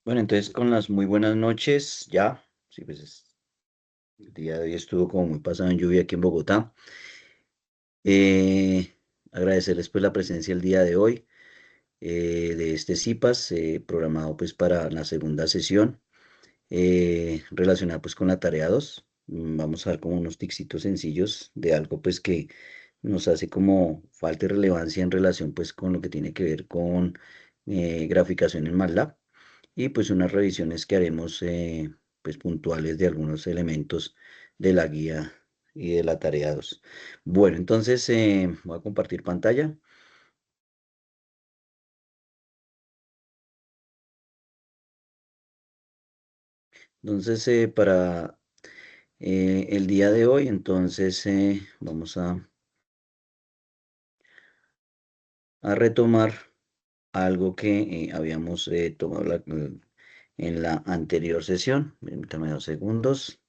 Bueno, entonces con las muy buenas noches, ya, sí, pues el día de hoy estuvo como muy pasado en lluvia aquí en Bogotá. Eh, Agradecerles pues la presencia el día de hoy de este CIPAS programado pues para la segunda sesión relacionada pues con la tarea 2. Vamos a dar como unos ticsitos sencillos de algo pues que nos hace como falta de relevancia en relación pues con lo que tiene que ver con graficación en MATLAB y pues unas revisiones que haremos pues puntuales de algunos elementos de la guía y de la tarea 2. Bueno, entonces voy a compartir pantalla. Entonces para el día de hoy, entonces vamos a retomar algo que habíamos tomado en la anterior sesión. Permítame 2 segundos.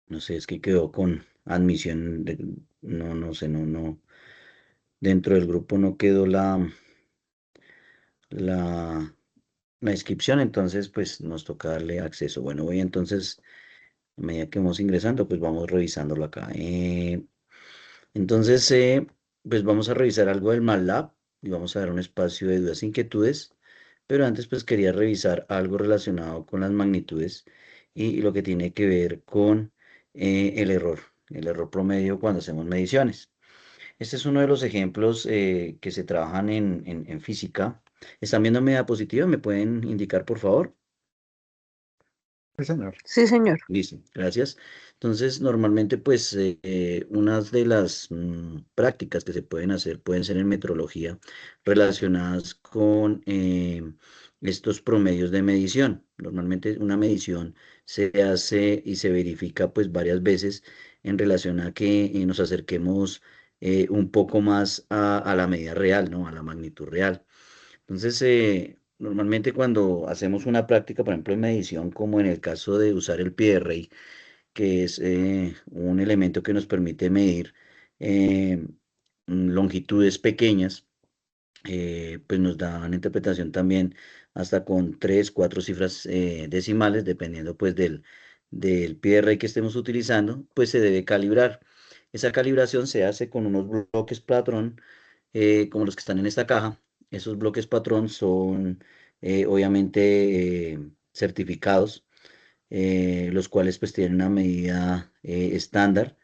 No sé, es que quedó con admisión. No, no sé, no. Dentro del grupo no quedó la, la inscripción, entonces pues nos toca darle acceso. Bueno, voy entonces, a medida que vamos ingresando, pues vamos revisándolo acá. Entonces, pues vamos a revisar algo del MATLAB y vamos a dar un espacio de dudas e inquietudes, pero antes pues quería revisar algo relacionado con las magnitudes y lo que tiene que ver con el error promedio cuando hacemos mediciones. Este es uno de los ejemplos que se trabajan en física. ¿Están viendo mi diapositiva? ¿Me pueden indicar, por favor? Sí, señor. Sí, señor. Listo, gracias. Entonces, normalmente, pues, unas de las prácticas que se pueden hacer pueden ser en metrología relacionadas con estos promedios de medición. Normalmente, una medición se hace y se verifica, pues, varias veces en relación a que nos acerquemos un poco más a la medida real, ¿no? A la magnitud real. Entonces, normalmente cuando hacemos una práctica, por ejemplo, en medición, como en el caso de usar el pie de rey, que es un elemento que nos permite medir eh, longitudes pequeñas, pues nos da una interpretación también hasta con 3, 4 cifras decimales, dependiendo pues del pie de rey que estemos utilizando, pues se debe calibrar. Esa calibración se hace con unos bloques patrón como los que están en esta caja. Esos bloques patrón son obviamente certificados, los cuales pues tienen una medida estándar.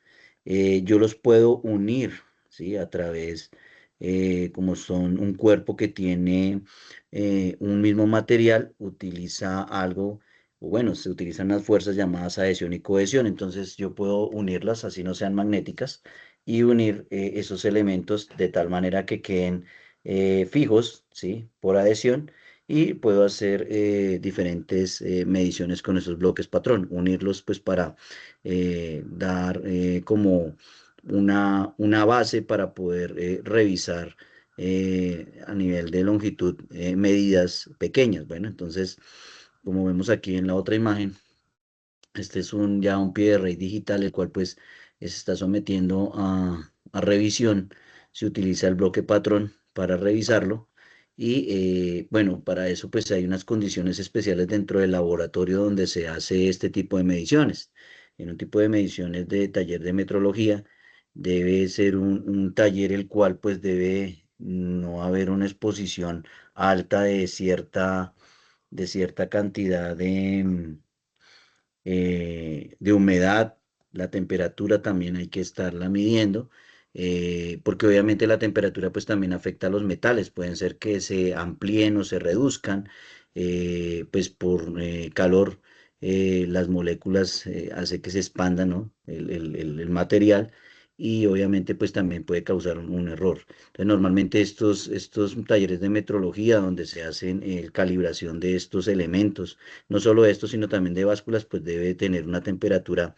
Yo los puedo unir, ¿sí? A través, como son un cuerpo que tiene un mismo material, utiliza algo, o bueno, se utilizan unas fuerzas llamadas adhesión y cohesión. Entonces yo puedo unirlas, así no sean magnéticas, y unir esos elementos de tal manera que queden fijos, ¿sí? Por adhesión y puedo hacer diferentes mediciones con esos bloques patrón, unirlos pues para dar como una base para poder revisar a nivel de longitud medidas pequeñas. Bueno, entonces, como vemos aquí en la otra imagen, este es ya un pie de rey digital, el cual pues se está sometiendo a revisión. Se utiliza el bloque patrón para revisarlo. Y bueno, para eso pues hay unas condiciones especiales dentro del laboratorio donde se hace este tipo de mediciones. En un tipo de mediciones de taller de metrología debe ser un taller el cual pues debe no haber una exposición alta de cierta cantidad de humedad. La temperatura también hay que estarla midiendo, porque obviamente la temperatura pues también afecta a los metales, pueden ser que se amplíen o se reduzcan, pues por calor, las moléculas hace que se expanda, ¿no? El material. Y obviamente pues también puede causar un error. Entonces, normalmente estos talleres de metrología donde se hacen calibración de estos elementos, no solo esto, sino también de básculas, pues debe tener una temperatura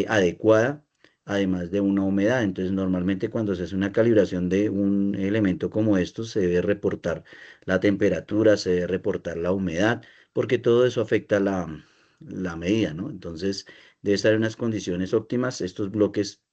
adecuada, además de una humedad. Entonces, normalmente cuando se hace una calibración de un elemento como estos, se debe reportar la temperatura, se debe reportar la humedad, porque todo eso afecta la medida, ¿no? Entonces, debe estar en unas condiciones óptimas. Estos bloques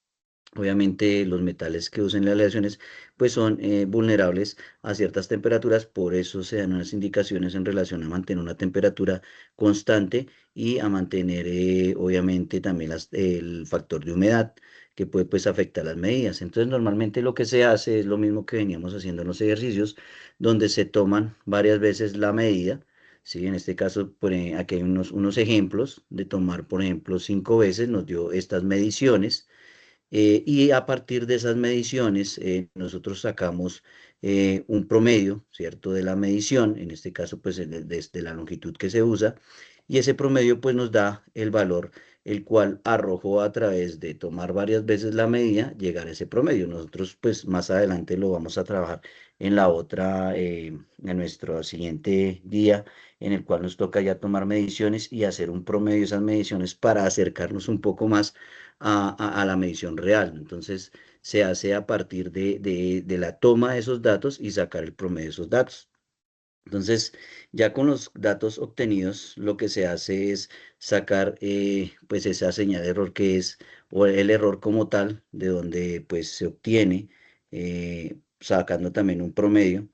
Obviamente los metales que usan las aleaciones pues son vulnerables a ciertas temperaturas, por eso se dan unas indicaciones en relación a mantener una temperatura constante y a mantener obviamente también el factor de humedad que puede pues afectar las medidas. Entonces normalmente lo que se hace es lo mismo que veníamos haciendo en los ejercicios, donde se toman varias veces la medida. Sí, en este caso, aquí hay unos ejemplos de tomar, por ejemplo, 5 veces, nos dio estas mediciones. Y a partir de esas mediciones, nosotros sacamos un promedio, ¿cierto? De la medición, en este caso, pues desde la longitud que se usa, y ese promedio, pues nos da el valor, el cual arrojó a través de tomar varias veces la medida, llegar a ese promedio. Nosotros, pues más adelante lo vamos a trabajar en la otra, en nuestro siguiente día, en el cual nos toca ya tomar mediciones y hacer un promedio de esas mediciones para acercarnos un poco más a la medición real. Entonces, se hace a partir de la toma de esos datos y sacar el promedio de esos datos. Entonces, ya con los datos obtenidos, lo que se hace es sacar pues esa señal de error que es, o el error como tal, de donde pues se obtiene, sacando también un promedio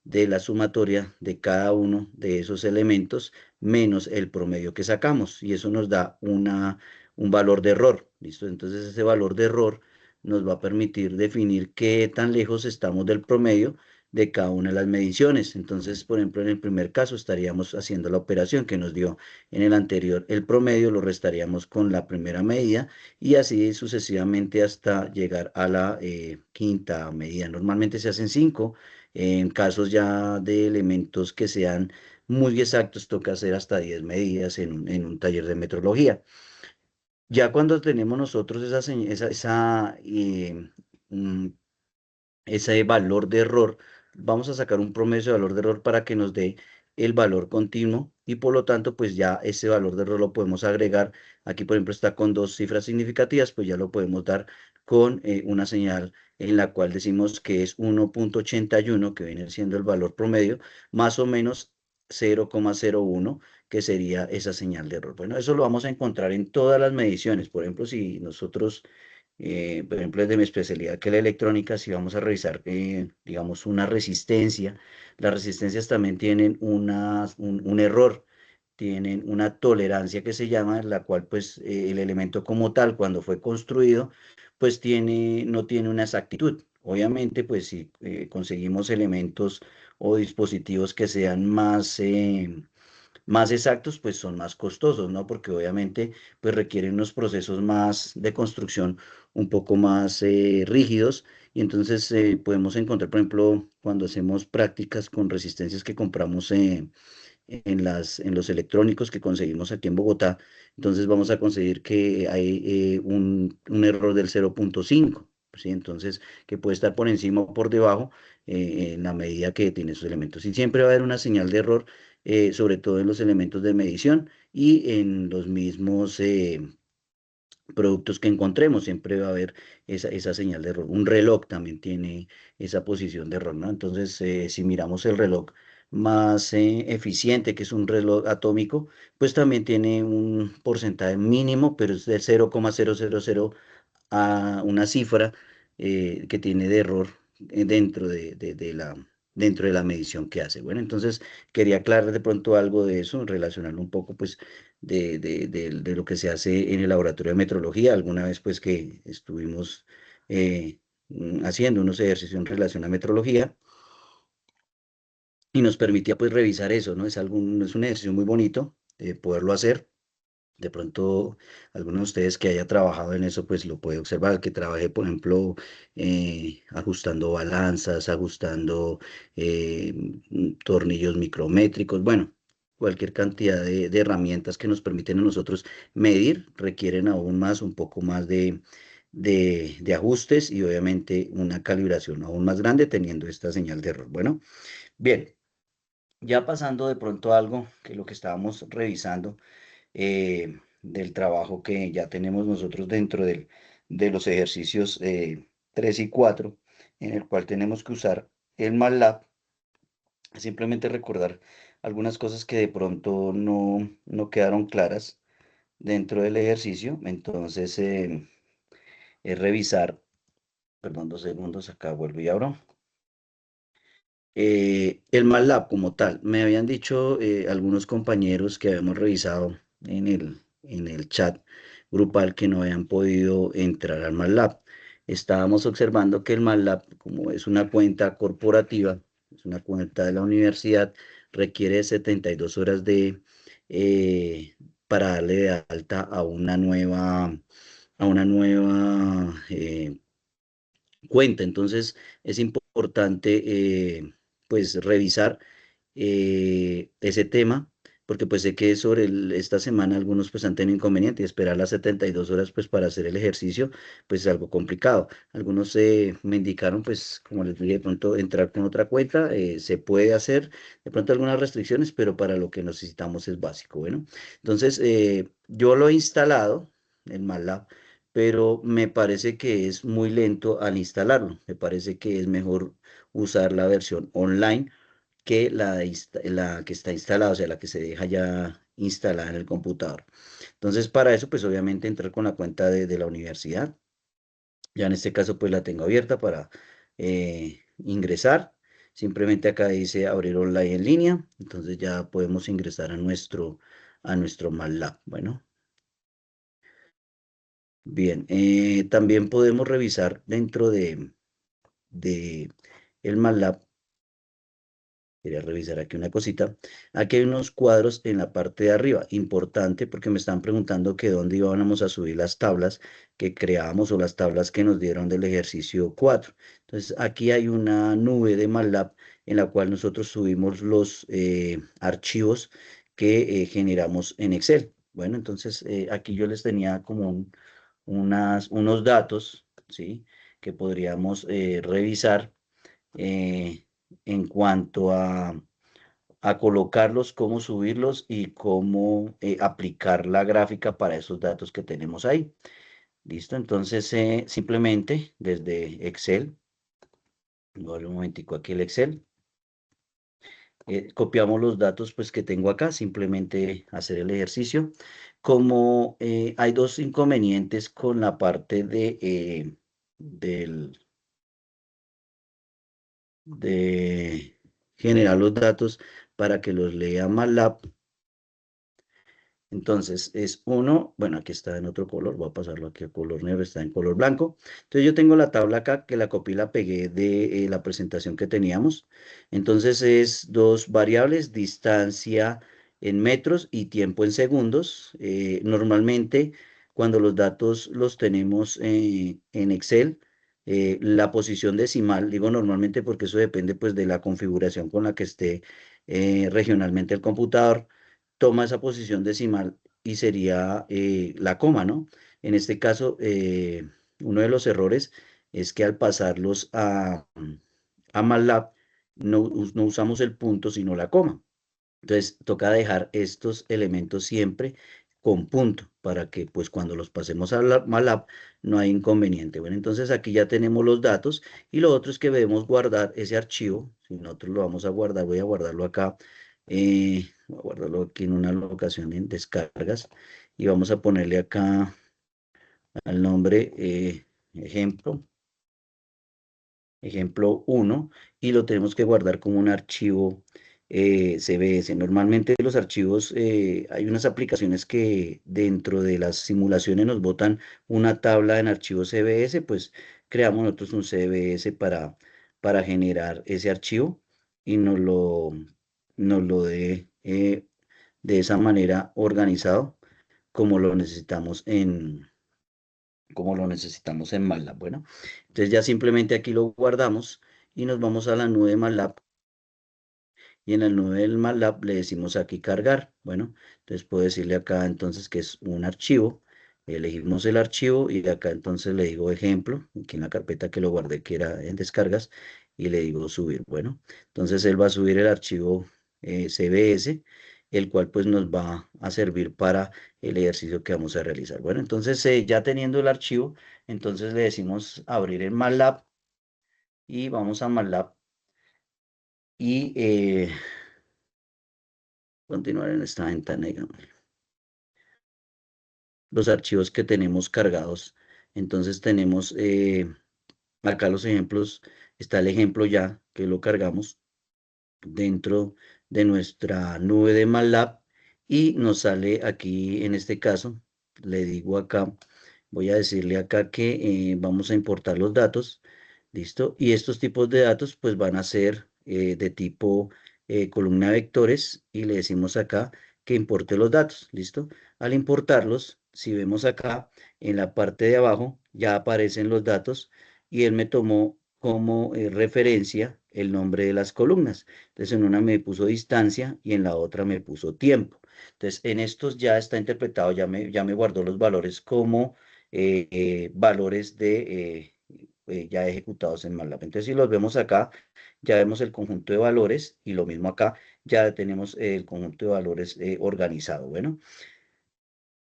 de la sumatoria de cada uno de esos elementos menos el promedio que sacamos. Y eso nos da un valor de error. ¿Listo? Entonces, ese valor de error nos va a permitir definir qué tan lejos estamos del promedio de cada una de las mediciones. Entonces, por ejemplo, en el primer caso estaríamos haciendo la operación que nos dio en el anterior el promedio, lo restaríamos con la primera medida y así sucesivamente hasta llegar a la quinta medida. Normalmente se hacen cinco. En casos ya de elementos que sean muy exactos, toca hacer hasta 10 medidas en un taller de metrología. Ya cuando tenemos nosotros mm, ese valor de error, vamos a sacar un promedio de valor de error para que nos dé el valor continuo y por lo tanto, pues ya ese valor de error lo podemos agregar. Aquí, por ejemplo, está con dos cifras significativas, pues ya lo podemos dar con una señal en la cual decimos que es 1,81, que viene siendo el valor promedio, más o menos 0,01, que sería esa señal de error. Bueno, eso lo vamos a encontrar en todas las mediciones. Por ejemplo, si nosotros por ejemplo, es de mi especialidad que es la electrónica, si vamos a revisar, digamos, una resistencia, las resistencias también tienen un error, tienen una tolerancia que se llama, en la cual pues el elemento como tal, cuando fue construido, pues no tiene una exactitud. Obviamente, pues si conseguimos elementos o dispositivos que sean más exactos, pues son más costosos, ¿no? Porque obviamente pues requieren unos procesos más de construcción un poco más rígidos y entonces podemos encontrar, por ejemplo, cuando hacemos prácticas con resistencias que compramos en los electrónicos que conseguimos aquí en Bogotá, entonces vamos a conseguir que hay un error del 0,5. ¿Sí? Entonces, que puede estar por encima o por debajo en la medida que tiene esos elementos. Y siempre va a haber una señal de error, sobre todo en los elementos de medición y en los mismos productos que encontremos, siempre va a haber esa señal de error. Un reloj también tiene esa posición de error, ¿no? Entonces, si miramos el reloj más eficiente, que es un reloj atómico, pues también tiene un porcentaje mínimo, pero es de 0,000 a una cifra que tiene de error dentro de la medición que hace. Bueno, entonces quería aclarar de pronto algo de eso, relacionarlo un poco pues de lo que se hace en el laboratorio de metrología. Alguna vez pues que estuvimos haciendo unos ejercicios en relación a metrología y nos permitía pues revisar eso, ¿no? Es un ejercicio muy bonito poderlo hacer. De pronto, alguno de ustedes que haya trabajado en eso, pues lo puede observar, que trabajé, por ejemplo, ajustando balanzas, ajustando tornillos micrométricos, bueno, cualquier cantidad de herramientas que nos permiten a nosotros medir, requieren aún más, un poco más de ajustes y obviamente una calibración aún más grande teniendo esta señal de error. Bueno, bien, ya pasando de pronto a algo que lo que estábamos revisando del trabajo que ya tenemos nosotros dentro de los ejercicios 3 y 4, en el cual tenemos que usar el MATLAB, simplemente recordar algunas cosas que de pronto no quedaron claras dentro del ejercicio, entonces es revisar. Perdón, 2 segundos, acá vuelvo y abro. El MATLAB como tal, me habían dicho algunos compañeros que habíamos revisado en el chat grupal que no habían podido entrar al MATLAB. Estábamos observando que el MATLAB, como es una cuenta corporativa, es una cuenta de la universidad, requiere 72 horas para darle de alta a una nueva cuenta. Entonces es importante pues revisar ese tema, porque pues sé que sobre esta semana algunos pues han tenido inconveniente y esperar las 72 horas pues para hacer el ejercicio pues es algo complicado. Algunos me indicaron pues como les dije de pronto entrar con otra cuenta, se puede hacer de pronto algunas restricciones, pero para lo que necesitamos es básico. Bueno, entonces yo lo he instalado, el MATLAB, pero me parece que es muy lento al instalarlo. Me parece que es mejor usar la versión online que la que está instalada, o sea, la que se deja ya instalada en el computador. Entonces, para eso, pues obviamente entrar con la cuenta de la universidad. Ya en este caso, pues la tengo abierta para ingresar. Simplemente acá dice abrir online en línea. Entonces ya podemos ingresar a nuestro MATLAB. Bueno, bien. También podemos revisar dentro de el MATLAB. Quería revisar aquí una cosita. Aquí hay unos cuadros en la parte de arriba. Importante porque me están preguntando que dónde íbamos a subir las tablas que creábamos o las tablas que nos dieron del ejercicio 4. Entonces aquí hay una nube de MATLAB en la cual nosotros subimos los archivos que generamos en Excel. Bueno, entonces aquí yo les tenía como unos datos, ¿sí? Que podríamos revisar eh, en cuanto a colocarlos, cómo subirlos y cómo aplicar la gráfica para esos datos que tenemos ahí. ¿Listo? Entonces, simplemente desde Excel, voy a abrir un momentico aquí el Excel, copiamos los datos pues que tengo acá, simplemente hacer el ejercicio. Como hay dos inconvenientes con la parte de generar los datos para que los lea MATLAB. Entonces es uno, bueno, aquí está en otro color, voy a pasarlo aquí a color negro, está en color blanco. Entonces yo tengo la tabla acá que la copié y la pegué de la presentación que teníamos. Entonces es dos variables, distancia en metros y tiempo en segundos. Normalmente cuando los datos los tenemos en Excel, la posición decimal, digo normalmente porque eso depende pues de la configuración con la que esté regionalmente el computador, toma esa posición decimal y sería la coma, ¿no? En este caso, uno de los errores es que al pasarlos a MATLAB no usamos el punto, sino la coma. Entonces, toca dejar estos elementos siempre con punto para que pues cuando los pasemos a la MATLAB no hay inconveniente. Bueno, entonces aquí ya tenemos los datos y lo otro es que debemos guardar ese archivo. Si nosotros lo vamos a guardar, voy a guardarlo acá. Voy a guardarlo aquí en una locación en descargas y vamos a ponerle acá al nombre ejemplo ejemplo uno, y lo tenemos que guardar como un archivo CBS. Normalmente los archivos, hay unas aplicaciones que dentro de las simulaciones nos botan una tabla en archivos CBS, pues creamos nosotros un CBS para generar ese archivo y nos lo dé de esa manera organizado como lo necesitamos en MATLAB. Bueno, entonces ya simplemente aquí lo guardamos y nos vamos a la nube de MATLAB y en la nube del MATLAB le decimos aquí cargar. Bueno, entonces puedo decirle acá entonces que es un archivo. Elegimos el archivo y acá entonces le digo ejemplo, aquí en la carpeta que lo guardé que era en descargas y le digo subir. Bueno, entonces él va a subir el archivo CBS, el cual pues nos va a servir para el ejercicio que vamos a realizar. Bueno, entonces ya teniendo el archivo, entonces le decimos abrir en MATLAB y vamos a MATLAB y continuar en esta ventana, digamos, los archivos que tenemos cargados. Entonces tenemos Acá los ejemplos, está el ejemplo ya que lo cargamos dentro de nuestra nube de MATLAB y nos sale aquí en este caso, le digo acá, voy a decirle acá que vamos a importar los datos, ¿listo? Y estos tipos de datos pues van a ser de tipo columna de vectores y le decimos acá que importe los datos, ¿listo? Al importarlos, si vemos acá en la parte de abajo ya aparecen los datos y él me tomó como referencia el nombre de las columnas. Entonces, en una me puso distancia y en la otra me puso tiempo. Entonces, en estos ya está interpretado, ya me guardó los valores como valores de ya ejecutados en MATLAB. Entonces, si los vemos acá, ya vemos el conjunto de valores y lo mismo acá, ya tenemos el conjunto de valores organizado. Bueno,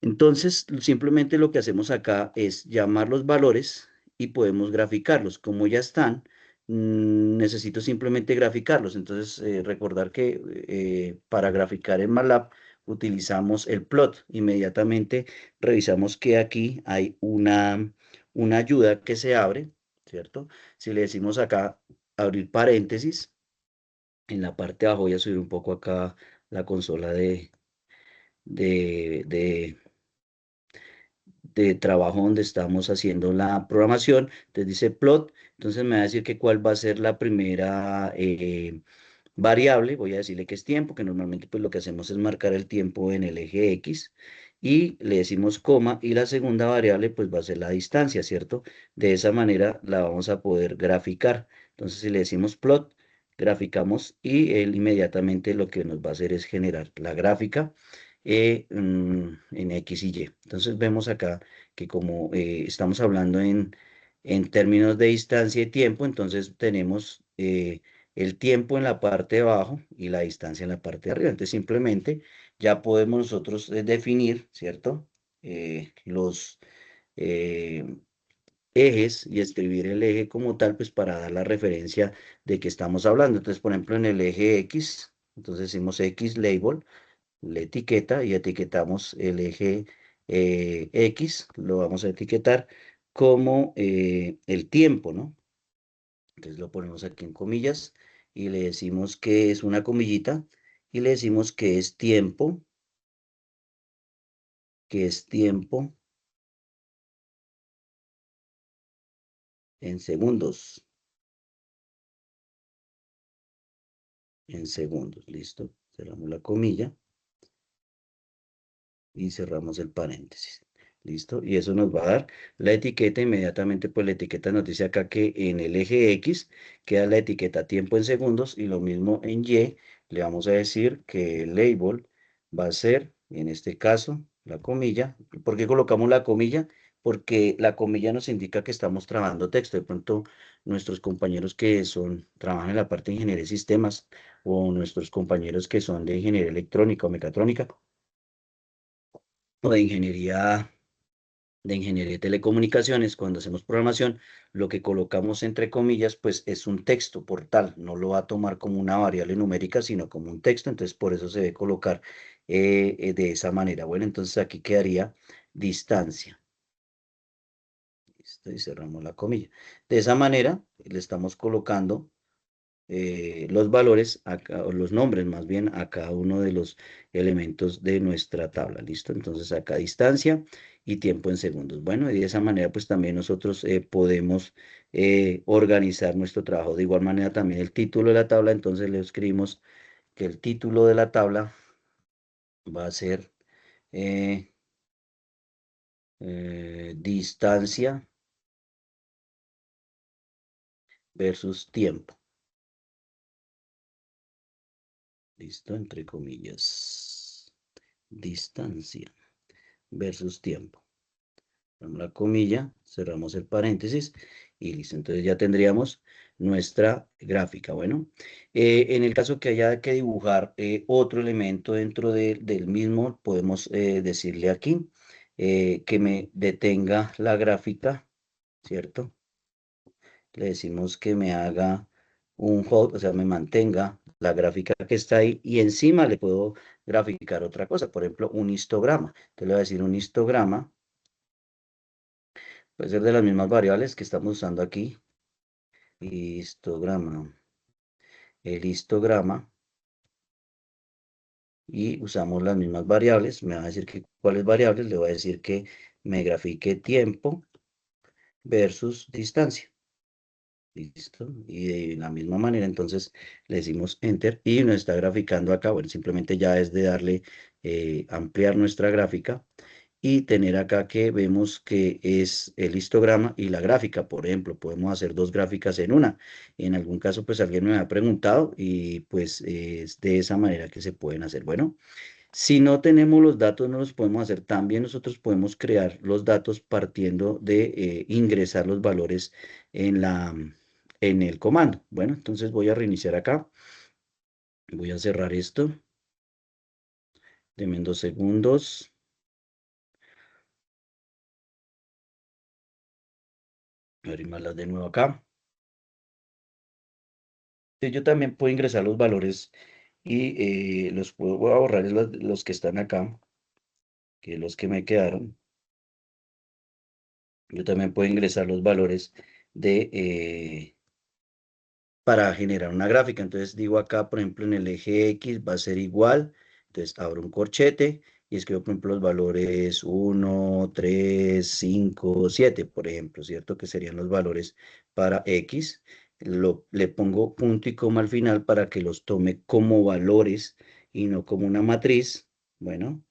entonces, simplemente lo que hacemos acá es llamar los valores y podemos graficarlos. Como ya están, necesito simplemente graficarlos. Entonces, recordar que para graficar en MATLAB utilizamos el plot. Inmediatamente revisamos que aquí hay una ayuda que se abre, ¿cierto? Si le decimos acá abrir paréntesis, en la parte de abajo voy a subir un poco acá la consola de de trabajo donde estamos haciendo la programación. Entonces dice plot, entonces me va a decir que cuál va a ser la primera variable. Voy a decirle que es tiempo, que normalmente pues lo que hacemos es marcar el tiempo en el eje X y le decimos coma y la segunda variable pues va a ser la distancia, ¿cierto? De esa manera la vamos a poder graficar. Entonces si le decimos plot, graficamos y él inmediatamente lo que nos va a hacer es generar la gráfica en X y Y. Entonces vemos acá que como estamos hablando en términos de distancia y tiempo, entonces tenemos el tiempo en la parte de abajo y la distancia en la parte de arriba. Entonces simplemente ya podemos nosotros definir, ¿cierto? Los eh, ejes y escribir el eje como tal, pues para dar la referencia de que estamos hablando. Entonces, por ejemplo, en el eje X, entonces decimos X label la etiqueta y etiquetamos el eje X, lo vamos a etiquetar como el tiempo, ¿no? Entonces lo ponemos aquí en comillas y le decimos que es una comillita y le decimos que es tiempo en segundos, ¿listo? Cerramos la comilla y cerramos el paréntesis. ¿Listo? Y eso nos va a dar la etiqueta. Inmediatamente, pues la etiqueta nos dice acá que en el eje X queda la etiqueta tiempo en segundos y lo mismo en Y. Le vamos a decir que el label va a ser, en este caso, la comilla. ¿Por qué colocamos la comilla? Porque la comilla nos indica que estamos trabajando texto. De pronto, nuestros compañeros que trabajan en la parte de ingeniería de sistemas o nuestros compañeros que son de ingeniería electrónica o mecatrónica, o de ingeniería de telecomunicaciones, cuando hacemos programación, lo que colocamos entre comillas, pues es un texto por tal, no lo va a tomar como una variable numérica, sino como un texto, entonces por eso se debe colocar de esa manera. Bueno, entonces aquí quedaría distancia. Listo, y cerramos la comilla. De esa manera le estamos colocando los valores, o los nombres más bien, a cada uno de los elementos de nuestra tabla. ¿Listo? Entonces acá distancia y tiempo en segundos. Bueno, y de esa manera pues también nosotros podemos organizar nuestro trabajo. De igual manera también el título de la tabla, entonces le escribimos que el título de la tabla va a ser eh, distancia versus tiempo. ¿Listo? Entre comillas. Distancia versus tiempo. Damos la comilla, cerramos el paréntesis y listo. Entonces ya tendríamos nuestra gráfica. Bueno, en el caso que haya que dibujar otro elemento dentro del mismo, podemos decirle aquí que me detenga la gráfica, ¿cierto? Le decimos que me haga un hold, o sea, me mantenga la gráfica que está ahí y encima le puedo graficar otra cosa, por ejemplo, un histograma. Entonces le voy a decir un histograma. Puede ser de las mismas variables que estamos usando aquí. histograma, el histograma y usamos las mismas variables. Me va a decir que cuáles variables, le voy a decir que me grafique tiempo versus distancia. Listo. Y de la misma manera, entonces le decimos enter y nos está graficando acá. Bueno, simplemente ya es de darle ampliar nuestra gráfica y tener acá que vemos que es el histograma y la gráfica. Por ejemplo, podemos hacer dos gráficas en una. En algún caso, pues alguien me ha preguntado y pues es de esa manera que se pueden hacer. Bueno. Si no tenemos los datos, no los podemos hacer. También nosotros podemos crear los datos partiendo de ingresar los valores en el comando. Bueno, entonces voy a reiniciar acá. Voy a cerrar esto. Denme 2 segundos. Abrimoslas de nuevo acá. Entonces, yo también puedo ingresar los valores y los puedo voy a borrar los que están acá, que los que me quedaron. Yo también puedo ingresar los valores de para generar una gráfica. Entonces digo acá, por ejemplo, en el eje X va a ser igual. Entonces abro un corchete y escribo, por ejemplo, los valores 1, 3, 5, 7, por ejemplo, ¿cierto? Que serían los valores para X. Le pongo punto y coma al final para que los tome como valores y no como una matriz. Bueno,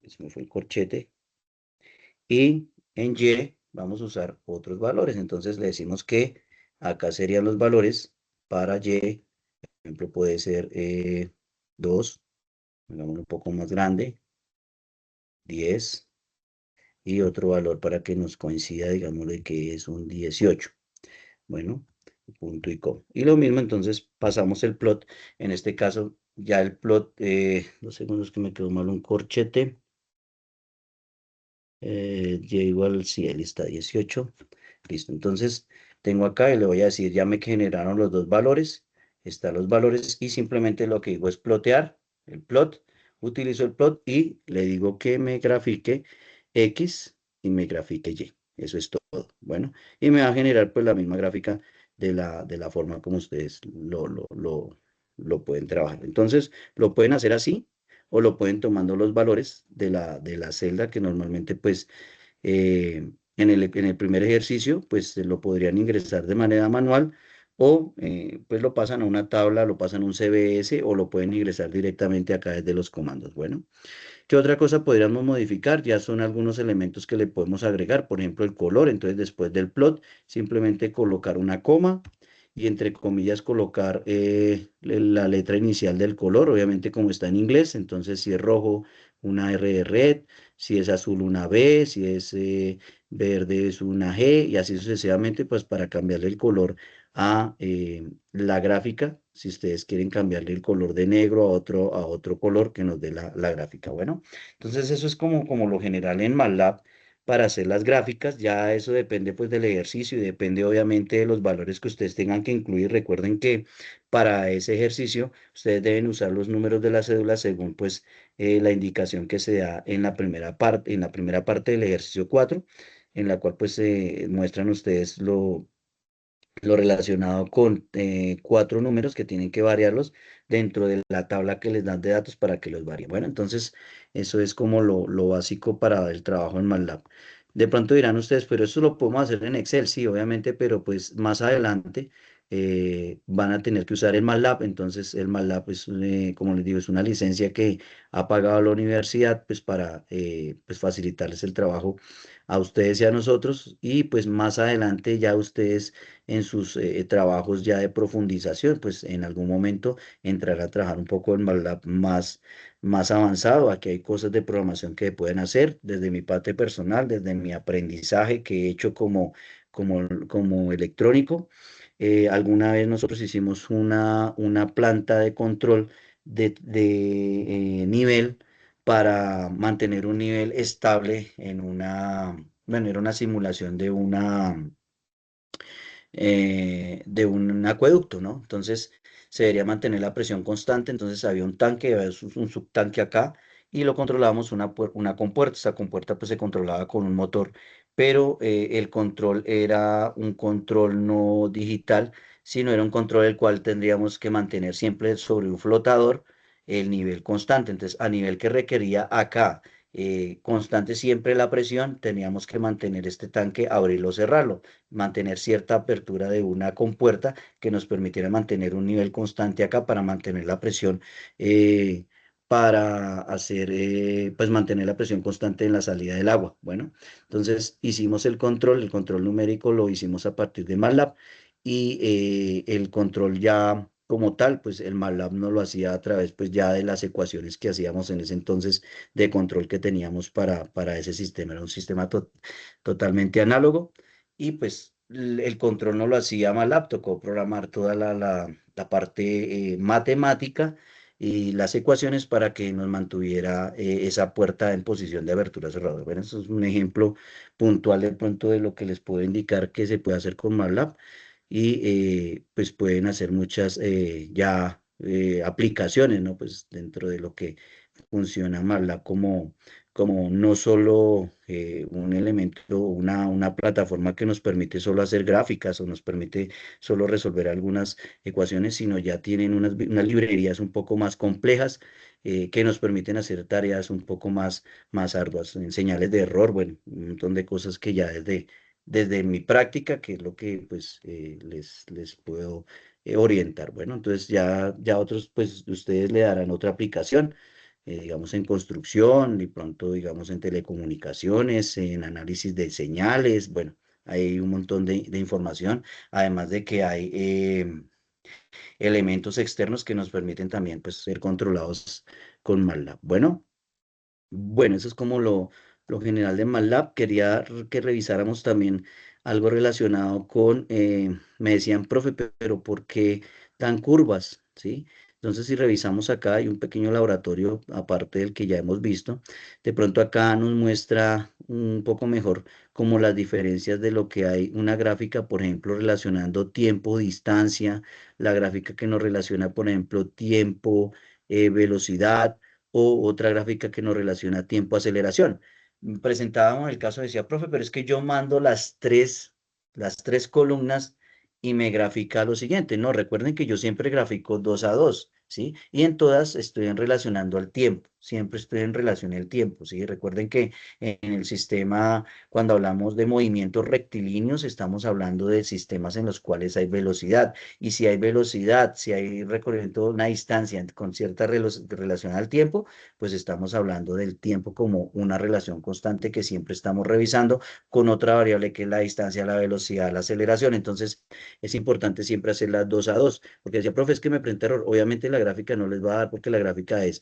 ese me fue el corchete. Y en Y vamos a usar otros valores. Entonces le decimos que acá serían los valores para Y. Por ejemplo, puede ser 2, hagámoslo un poco más grande, 10 y otro valor para que nos coincida, digamos, de que es un 18. Bueno, punto y coma. Y lo mismo, entonces pasamos el plot. En este caso, ya el plot, 2 segundos que me quedó mal un corchete. Y igual, si él está 18. Listo, entonces tengo acá y le voy a decir, ya me generaron los dos valores. Están los valores y simplemente lo que digo es plotear el plot. Utilizo el plot y le digo que me grafique X y me grafique Y. Eso es todo. Bueno, y me va a generar pues la misma gráfica de la forma como ustedes lo pueden trabajar. Entonces, lo pueden hacer así o lo pueden tomando los valores de la celda que normalmente pues en el primer ejercicio, pues lo podrían ingresar de manera manual o pues lo pasan a una tabla, lo pasan a un CBS o lo pueden ingresar directamente acá desde los comandos. Bueno, ¿qué otra cosa podríamos modificar? Ya son algunos elementos que le podemos agregar, por ejemplo, el color. Entonces, después del plot, simplemente colocar una coma y entre comillas colocar la letra inicial del color, obviamente como está en inglés, entonces si es rojo, una R de red, si es azul, una B, si es verde, es una G, y así sucesivamente, pues para cambiarle el color a la gráfica, si ustedes quieren cambiarle el color de negro a otro color que nos dé la gráfica. Bueno, entonces eso es como lo general en MATLAB para hacer las gráficas. Ya eso depende pues del ejercicio y depende obviamente de los valores que ustedes tengan que incluir. Recuerden que para ese ejercicio ustedes deben usar los números de la cédula según pues la indicación que se da en la primera parte del ejercicio 4, en la cual pues muestran ustedes lo relacionado con 4 números que tienen que variarlos dentro de la tabla que les dan de datos para que los varíen. Bueno, entonces eso es como lo básico para el trabajo en MATLAB. De pronto dirán ustedes, pero eso lo podemos hacer en Excel, sí, obviamente, pero pues más adelante van a tener que usar el MATLAB. Entonces el MATLAB es, como les digo, es una licencia que ha pagado la universidad pues para pues facilitarles el trabajo a ustedes y a nosotros y pues más adelante ya ustedes en sus trabajos ya de profundización, pues en algún momento entrar a trabajar un poco en MATLAB más avanzado. Aquí hay cosas de programación que pueden hacer desde mi parte personal, desde mi aprendizaje que he hecho como electrónico. Alguna vez nosotros hicimos una planta de control de nivel para mantener un nivel estable bueno, era una simulación de un acueducto, ¿no? Entonces se debería mantener la presión constante, entonces había un tanque, había un subtanque acá y lo controlábamos una compuerta. Esa compuerta pues se controlaba con un motor pero el control era un control no digital, sino era un control el cual tendríamos que mantener siempre sobre un flotador el nivel constante. Entonces, a nivel que requería acá constante siempre la presión, teníamos que mantener este tanque, abrirlo, cerrarlo, mantener cierta apertura de una compuerta que nos permitiera mantener un nivel constante acá para mantener la presión. Para hacer, pues mantener la presión constante en la salida del agua. Bueno, entonces hicimos el control numérico lo hicimos a partir de MATLAB y el control ya como tal, pues el MATLAB no lo hacía a través pues ya de las ecuaciones que hacíamos en ese entonces de control que teníamos para ese sistema. Era un sistema totalmente análogo y pues el control no lo hacía MATLAB, tocó programar toda la parte matemática y las ecuaciones para que nos mantuviera esa puerta en posición de abertura cerrada. Bueno, eso es un ejemplo puntual de pronto de lo que les puedo indicar que se puede hacer con MATLAB y pues pueden hacer muchas ya aplicaciones, ¿no? Pues dentro de lo que funciona MATLAB como no solo un elemento, una plataforma que nos permite solo hacer gráficas o nos permite solo resolver algunas ecuaciones, sino ya tienen unas librerías un poco más complejas que nos permiten hacer tareas un poco más arduas, en señales de error, bueno, un montón de cosas que ya desde mi práctica, que es lo que pues les puedo orientar. Bueno, entonces ya otros, pues ustedes le darán otra aplicación, digamos en construcción y pronto, digamos en telecomunicaciones, en análisis de señales, bueno, hay un montón de información, además de que hay elementos externos que nos permiten también pues ser controlados con MATLAB. Bueno, eso es como lo general de MATLAB. Quería que revisáramos también algo relacionado con, me decían, profe, pero ¿por qué tan curvas? ¿Sí? Entonces, si revisamos acá, hay un pequeño laboratorio, aparte del que ya hemos visto. De pronto acá nos muestra un poco mejor como las diferencias de lo que hay, una gráfica, por ejemplo, relacionando tiempo, distancia, la gráfica que nos relaciona, por ejemplo, tiempo, velocidad o otra gráfica que nos relaciona tiempo-aceleración. Presentábamos el caso, decía, profe, pero es que yo mando las tres columnas y me grafica lo siguiente. No, recuerden que yo siempre grafico 2 a 2, ¿sí? Y en todas estoy en relacionando al tiempo, siempre estoy en relación al tiempo, ¿sí? Recuerden que en el sistema, cuando hablamos de movimientos rectilíneos, estamos hablando de sistemas en los cuales hay velocidad. Y si hay velocidad, si hay recorriendo una distancia con cierta relación al tiempo, pues estamos hablando del tiempo como una relación constante que siempre estamos revisando con otra variable que es la distancia, la velocidad, la aceleración. Entonces, es importante siempre hacer las 2 a 2, porque decía, profe, es que me presenta error. Obviamente la gráfica no les va a dar porque la gráfica es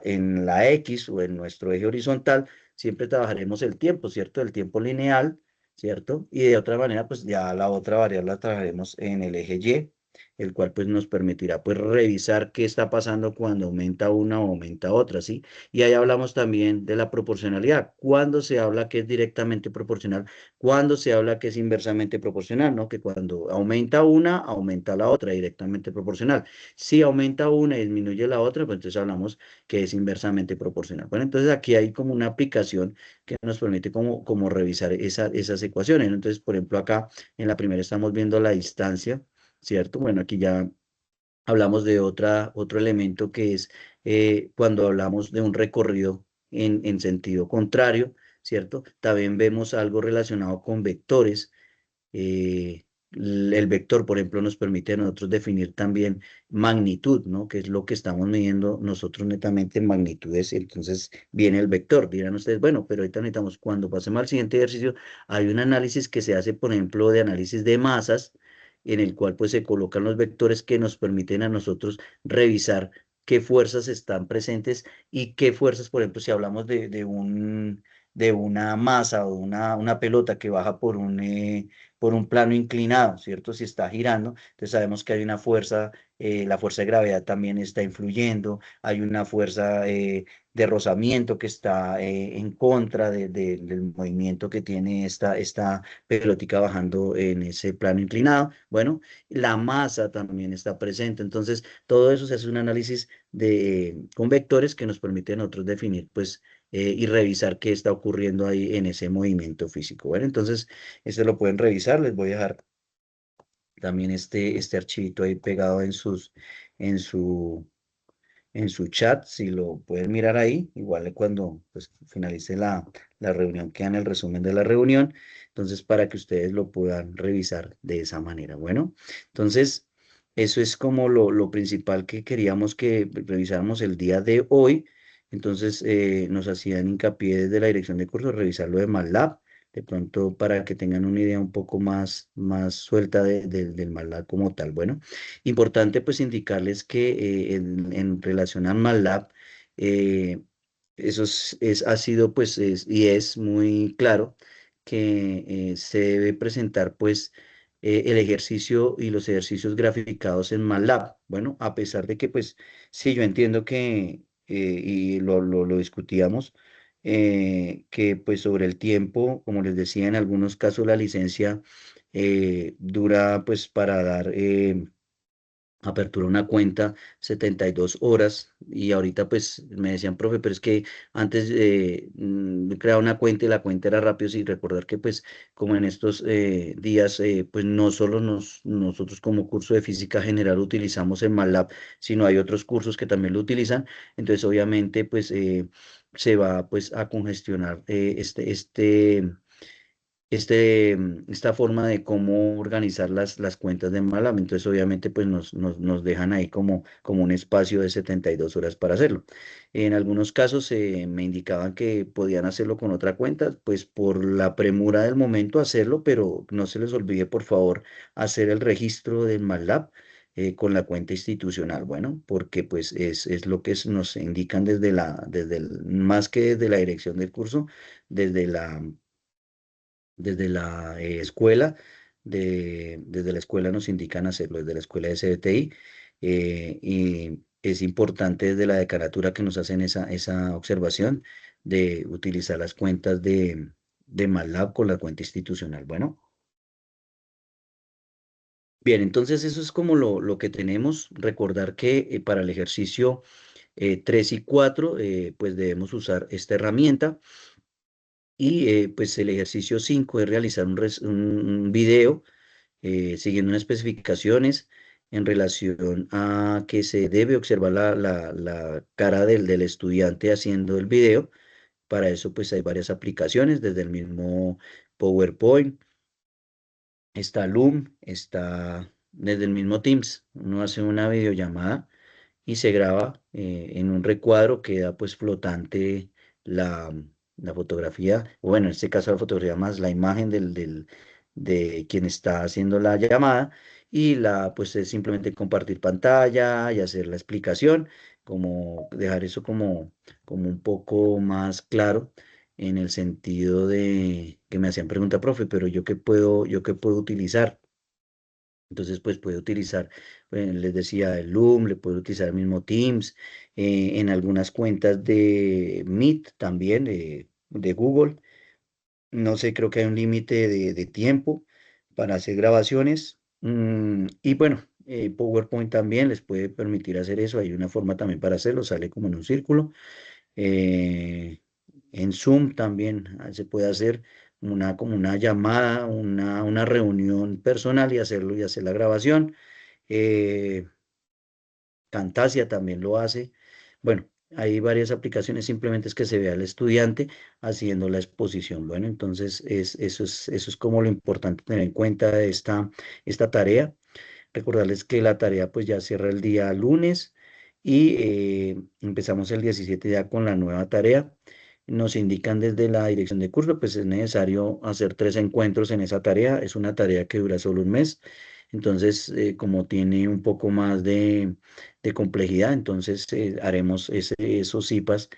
en la X o en nuestro eje horizontal, siempre trabajaremos el tiempo, ¿cierto? El tiempo lineal, ¿cierto? Y de otra manera, pues ya la otra variable la trabajaremos en el eje Y, el cual pues nos permitirá pues revisar qué está pasando cuando aumenta una o aumenta otra, ¿sí? Y ahí hablamos también de la proporcionalidad. Cuando se habla que es directamente proporcional, cuando se habla que es inversamente proporcional, ¿no? Que cuando aumenta una, aumenta la otra, directamente proporcional. Si aumenta una y disminuye la otra, pues entonces hablamos que es inversamente proporcional. Bueno, entonces aquí hay como una aplicación que nos permite como revisar esas ecuaciones, ¿no? Entonces, por ejemplo, acá en la primera estamos viendo la distancia, ¿cierto? Bueno, aquí ya hablamos de otro elemento que es cuando hablamos de un recorrido en sentido contrario, ¿cierto? También vemos algo relacionado con vectores. El vector, por ejemplo, nos permite a nosotros definir también magnitud, ¿no? Que es lo que estamos midiendo nosotros netamente en magnitudes. Entonces viene el vector. Dirán ustedes, bueno, pero ahorita necesitamos, cuando pasemos al siguiente ejercicio, hay un análisis que se hace, por ejemplo, de análisis de masas, en el cual pues se colocan los vectores que nos permiten a nosotros revisar qué fuerzas están presentes y qué fuerzas, por ejemplo, si hablamos de una masa o una pelota que baja por un plano inclinado, ¿cierto? Si está girando, entonces sabemos que hay una fuerza, la fuerza de gravedad también está influyendo, hay una fuerza de rozamiento que está en contra del movimiento que tiene esta pelotica bajando en ese plano inclinado. Bueno, la masa también está presente, entonces todo eso se hace un análisis con vectores que nos permite a nosotros definir, pues, y revisar qué está ocurriendo ahí en ese movimiento físico. Bueno, entonces, este lo pueden revisar. Les voy a dejar también este archivito ahí pegado en su, en su chat, si lo pueden mirar ahí, igual cuando pues, finalice la reunión, queda en el resumen de la reunión, entonces para que ustedes lo puedan revisar de esa manera. Bueno, entonces eso es como lo principal que queríamos que revisáramos el día de hoy. Entonces nos hacían hincapié desde la dirección de cursos, revisar lo de MATLAB, de pronto para que tengan una idea un poco más suelta del MATLAB como tal. Bueno. Importante pues indicarles que en relación a MATLAB, eh, eso ha sido pues y es muy claro que se debe presentar pues el ejercicio y los ejercicios graficados en MATLAB. Bueno, a pesar de que pues sí, yo entiendo que, y lo discutíamos, que pues sobre el tiempo, como les decía, en algunos casos la licencia dura pues para dar apertura una cuenta 72 horas y ahorita pues me decían, profe, pero es que antes creaba una cuenta y la cuenta era rápido, y recordar que pues como en estos días pues no solo nosotros como curso de física general utilizamos el MATLAB, sino hay otros cursos que también lo utilizan, entonces obviamente pues se va pues a congestionar esta forma de cómo organizar las cuentas de Malam. Entonces, obviamente, pues nos dejan ahí como un espacio de 72 horas para hacerlo. En algunos casos me indicaban que podían hacerlo con otra cuenta, pues por la premura del momento hacerlo, pero no se les olvide, por favor, hacer el registro del MATLAB. Con la cuenta institucional, bueno, porque pues es lo que nos indican más que desde la dirección del curso, desde la escuela, desde la escuela nos indican hacerlo, desde la escuela de CBTI, y es importante desde la decanatura que nos hacen esa observación de utilizar las cuentas de MATLAB con la cuenta institucional. Bueno, bien, entonces eso es como lo que tenemos. Recordar que para el ejercicio 3 y 4, pues debemos usar esta herramienta. Y pues el ejercicio 5 es realizar un video siguiendo unas especificaciones en relación a que se debe observar la cara del estudiante haciendo el video. Para eso pues hay varias aplicaciones, desde el mismo PowerPoint, está Loom, está desde el mismo Teams. Uno hace una videollamada y se graba en un recuadro, queda pues flotante la, la fotografía, o bueno, en este caso la fotografía más la imagen de quien está haciendo la llamada, y pues es simplemente compartir pantalla y hacer la explicación, como dejar eso como un poco más claro en el sentido de que me hacían pregunta, profe, pero yo qué puedo utilizar. Entonces, pues puede utilizar, les decía, el Loom, le puede utilizar el mismo Teams, en algunas cuentas de Meet también, de Google. No sé, creo que hay un límite de tiempo para hacer grabaciones. Y bueno, PowerPoint también les puede permitir hacer eso. Hay una forma también para hacerlo, sale como en un círculo. Eh, en Zoom también se puede hacer como una llamada, una reunión personal y hacerlo y hacer la grabación. Eh, Camtasia también lo hace. Bueno, hay varias aplicaciones, simplemente es que se vea al estudiante haciendo la exposición. Bueno, entonces eso es como lo importante tener en cuenta de esta tarea. Recordarles que la tarea pues ya cierra el día lunes y empezamos el 17 ya con la nueva tarea. Nos indican desde la dirección de curso, pues es necesario hacer 3 encuentros en esa tarea. Es una tarea que dura solo un mes. Entonces, como tiene un poco más de complejidad, entonces haremos esos IPAs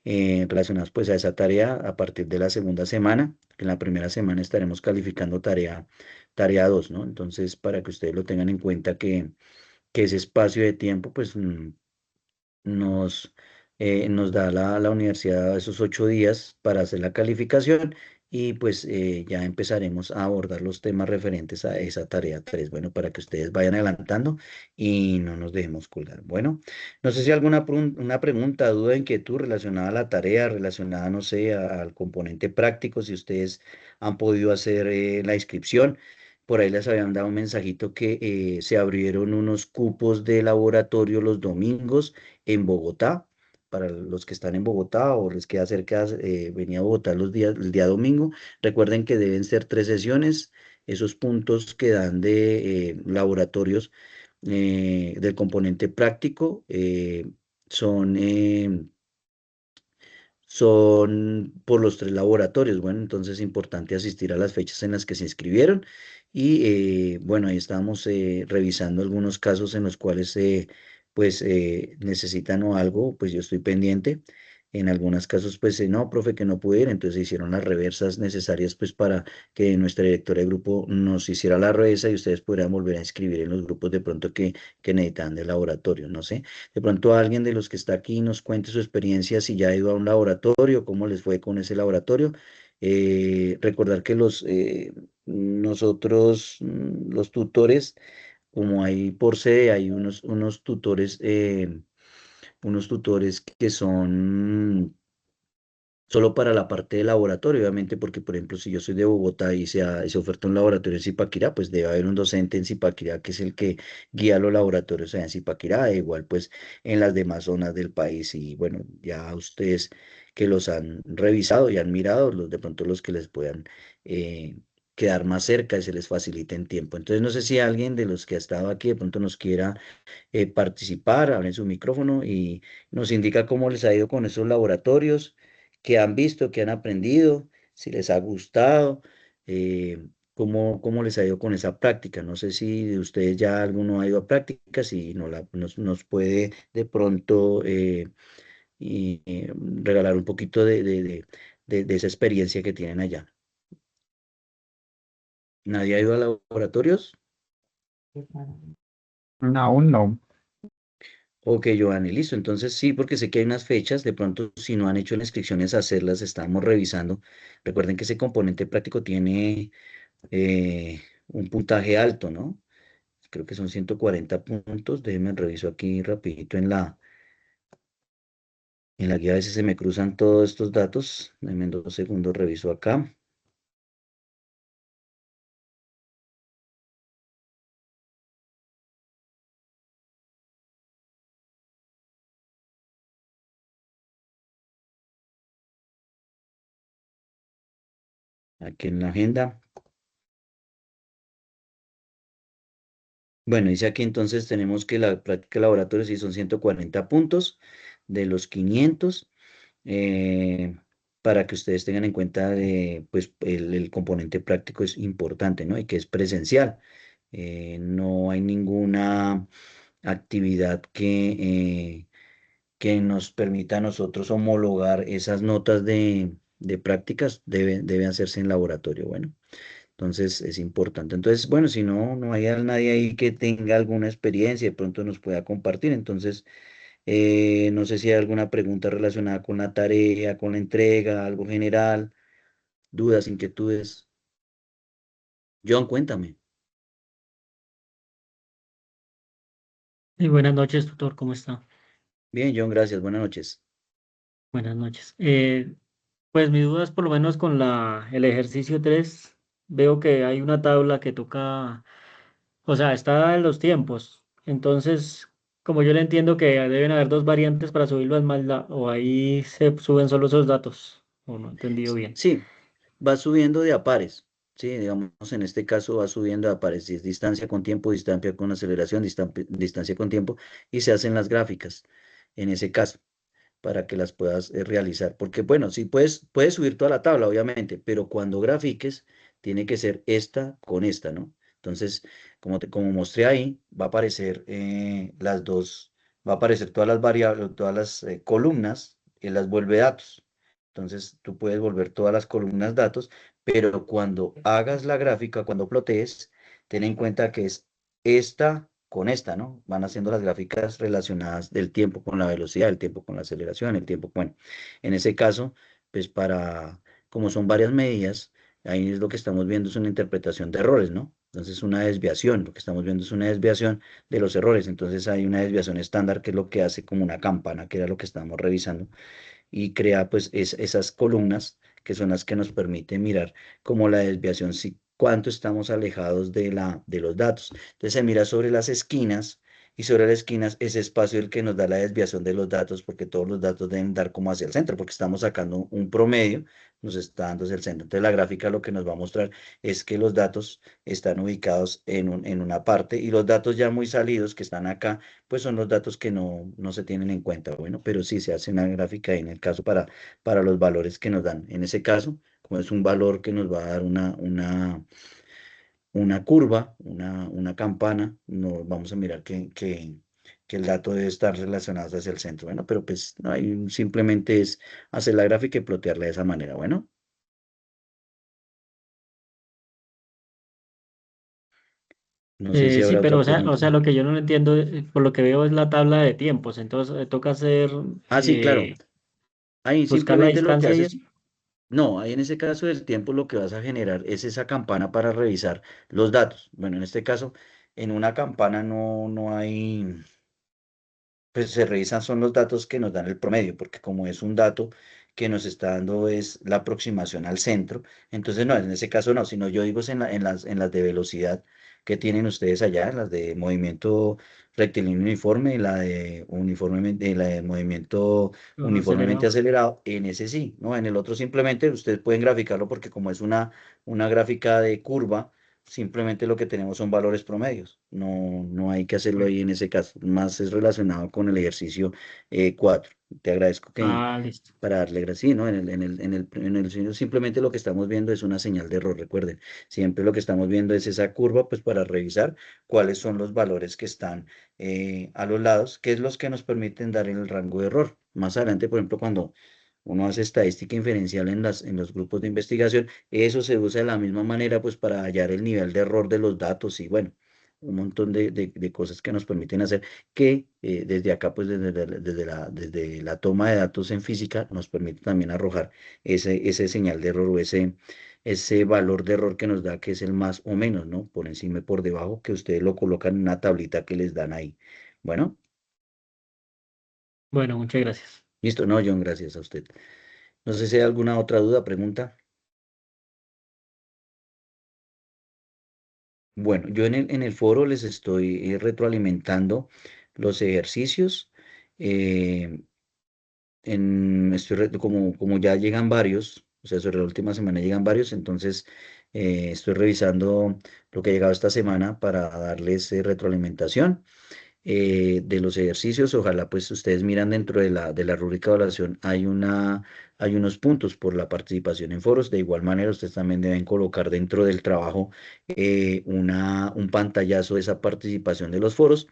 relacionados pues a esa tarea a partir de la segunda semana. En la primera semana estaremos calificando tarea 2, ¿no? Entonces, para que ustedes lo tengan en cuenta que ese espacio de tiempo, pues nos da la universidad esos 8 días para hacer la calificación y pues ya empezaremos a abordar los temas referentes a esa tarea 3. Bueno, para que ustedes vayan adelantando y no nos dejemos colgar. Bueno, no sé si alguna una pregunta, duda, inquietud relacionada a la tarea, relacionada, no sé, al componente práctico, si ustedes han podido hacer la inscripción. Por ahí les habían dado un mensajito que se abrieron unos cupos de laboratorio los domingos en Bogotá. Para los que están en Bogotá o les queda cerca venir a Bogotá el día domingo, recuerden que deben ser 3 sesiones. Esos puntos que dan de laboratorios del componente práctico son son por los 3 laboratorios. Bueno, entonces es importante asistir a las fechas en las que se inscribieron. Y bueno, ahí estamos revisando algunos casos en los cuales pues necesitan o algo, pues yo estoy pendiente. En algunos casos, pues no, profe, que no pude ir, entonces se hicieron las reversas necesarias pues para que nuestra directora de grupo nos hiciera la reversa y ustedes pudieran volver a inscribir en los grupos de pronto que necesitan de laboratorio, no sé. De pronto alguien de los que está aquí nos cuente su experiencia, si ya ha ido a un laboratorio, cómo les fue con ese laboratorio. Recordar que nosotros, los tutores, como hay por sede, hay unos tutores que son solo para la parte de laboratorio, obviamente, porque, por ejemplo, si yo soy de Bogotá y se oferta un laboratorio en Zipaquirá, pues debe haber un docente en Zipaquirá que es el que guía los laboratorios allá en Zipaquirá, e igual, pues, en las demás zonas del país. Y bueno, ya ustedes que los han revisado y han mirado, de pronto los que les puedan eh, quedar más cerca y se les facilite en tiempo. Entonces, no sé si alguien de los que ha estado aquí de pronto nos quiera participar, abren su micrófono y nos indica cómo les ha ido con esos laboratorios, qué han visto, qué han aprendido, si les ha gustado, cómo les ha ido con esa práctica. No sé si de ustedes ya alguno ha ido a prácticas y nos puede de pronto regalar un poquito de esa experiencia que tienen allá. ¿Nadie ha ido a laboratorios? Aún no. Ok, Giovanni, listo. Entonces sí, porque sé que hay unas fechas, de pronto si no han hecho las inscripciones, hacerlas, estamos revisando. Recuerden que ese componente práctico tiene un puntaje alto, ¿no? Creo que son 140 puntos. Déjenme reviso aquí rapidito en la guía, a veces se me cruzan todos estos datos. Denme 2 segundos, reviso acá. Aquí en la agenda. Bueno, dice aquí entonces tenemos que la práctica de laboratorio sí son 140 puntos de los 500. eh, para que ustedes tengan en cuenta pues el componente práctico es importante, ¿no? Y que es presencial. No hay ninguna actividad que nos permita a nosotros homologar esas notas de prácticas, debe hacerse en laboratorio. Bueno, entonces es importante. Entonces, bueno, si no hay nadie ahí que tenga alguna experiencia, de pronto nos pueda compartir. Entonces, no sé si hay alguna pregunta relacionada con la tarea, con la entrega, algo general, dudas, inquietudes. John, cuéntame. Y buenas noches, tutor, ¿cómo está? Bien, John, gracias. Buenas noches. Buenas noches. Pues mi duda es por lo menos con el ejercicio 3. Veo que hay una tabla que toca, o sea, está en los tiempos. Entonces, como yo le entiendo que deben haber dos variantes para subirlo al Malda, o ahí se suben solo esos datos, o no he entendido bien. Sí, va subiendo de a pares. Sí, digamos, en este caso va subiendo de a pares. Si es distancia con tiempo, distancia con aceleración, distancia con tiempo, y se hacen las gráficas en ese caso, para que las puedas realizar. Porque bueno, sí puedes subir toda la tabla, obviamente, pero cuando grafiques, tiene que ser esta con esta, ¿no? Entonces, como mostré ahí, va a aparecer las dos, va a aparecer todas las variables, todas las columnas, y las vuelve datos. Entonces, tú puedes volver todas las columnas datos, pero cuando hagas la gráfica, cuando plotees, ten en cuenta que es esta con esta, ¿no? Van haciendo las gráficas relacionadas del tiempo con la velocidad, el tiempo con la aceleración, el tiempo, bueno, en ese caso, pues como son varias medidas, ahí es lo que estamos viendo es una interpretación de errores, ¿no? Entonces, una desviación, lo que estamos viendo es una desviación de los errores. Entonces, hay una desviación estándar que es lo que hace como una campana, que era lo que estábamos revisando y crea pues esas columnas que son las que nos permiten mirar como la desviación, si cuánto estamos alejados de los datos. Entonces se mira sobre las esquinas y sobre las esquinas ese espacio el que nos da la desviación de los datos, porque todos los datos deben dar como hacia el centro, porque estamos sacando un promedio, nos está dando hacia el centro. Entonces la gráfica lo que nos va a mostrar es que los datos están ubicados en una parte y los datos ya muy salidos que están acá pues son los datos que no se tienen en cuenta. Bueno, pero sí se hace una gráfica ahí en el caso para los valores que nos dan. En ese caso, como es un valor que nos va a dar una curva, una campana, no, vamos a mirar que el dato debe estar relacionado hacia el centro. Bueno, pero pues no hay, simplemente es hacer la gráfica y plotearla de esa manera. Bueno, no sé si Sí, habrá pero otra o pregunta. sea, lo que yo no entiendo, por lo que veo es la tabla de tiempos, entonces toca hacer, Ah, sí, claro. Ahí buscar la simplemente lo que distancia y haces. eso. No, ahí en ese caso del tiempo lo que vas a generar es esa campana para revisar los datos. Bueno, en este caso, en una campana no hay, pues se revisan son los datos que nos dan el promedio, porque como es un dato que nos está dando es la aproximación al centro, entonces no, en ese caso no, sino yo digo es en las de velocidad que tienen ustedes allá, las de movimiento rectilíneo uniforme, la de movimiento uniformemente Acelerado. acelerado, en ese sí, ¿no? En el otro simplemente ustedes pueden graficarlo porque como es una gráfica de curva, simplemente lo que tenemos son valores promedios. No hay que hacerlo Bueno. ahí en ese caso. Más es relacionado con el ejercicio 4. Te agradezco que Ah, listo. para darle gracias. Sí, ¿no? Simplemente lo que estamos viendo es una señal de error. Recuerden, siempre lo que estamos viendo es esa curva, pues para revisar cuáles son los valores que están a los lados, que es los que nos permiten dar el rango de error. Más adelante, por ejemplo, cuando uno hace estadística inferencial en los grupos de investigación, eso se usa de la misma manera, pues para hallar el nivel de error de los datos y bueno, un montón de cosas que nos permiten hacer que desde acá, pues desde la toma de datos en física, nos permite también arrojar ese señal de error o ese valor de error que nos da, que es el más o menos, ¿no? Por encima y por debajo, que ustedes lo colocan en una tablita que les dan ahí. Bueno, Bueno, muchas gracias. listo, no, John, gracias a usted. No sé si hay alguna otra duda, pregunta. Bueno, yo en el foro les estoy retroalimentando los ejercicios. eh, como ya llegan varios, o sea, sobre la última semana llegan varios, entonces estoy revisando lo que ha llegado esta semana para darles retroalimentación de los ejercicios. Ojalá pues ustedes miran dentro de la rúbrica de evaluación hay unos puntos por la participación en foros. De igual manera, ustedes también deben colocar dentro del trabajo un pantallazo de esa participación de los foros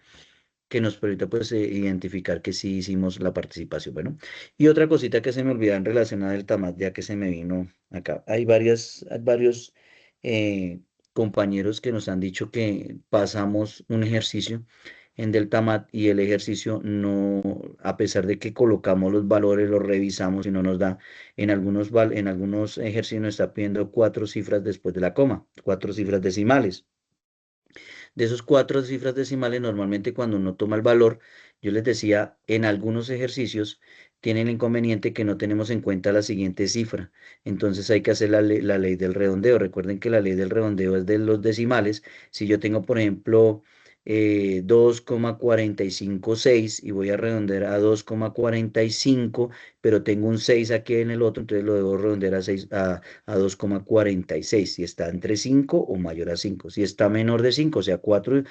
que nos permita pues identificar que sí hicimos la participación. Bueno, y otra cosita que se me olvidaba en relación al TAMAT, ya que se me vino acá. Hay varios compañeros que nos han dicho que pasamos un ejercicio en Deltamat y el ejercicio no, a pesar de que colocamos los valores, los revisamos y no nos da, en algunos ejercicios nos está pidiendo 4 cifras después de la coma, 4 cifras decimales. De esos 4 cifras decimales, normalmente cuando uno toma el valor, yo les decía, en algunos ejercicios tienen el inconveniente que no tenemos en cuenta la siguiente cifra. Entonces hay que hacer la ley del redondeo. Recuerden que la ley del redondeo es de los decimales. Si yo tengo, por ejemplo, 2,456 y voy a redondear a 2,45, pero tengo un 6 aquí en el otro, entonces lo debo redondear a 2,46 si está entre 5 o mayor a 5. Si está menor de 5, o sea, 4,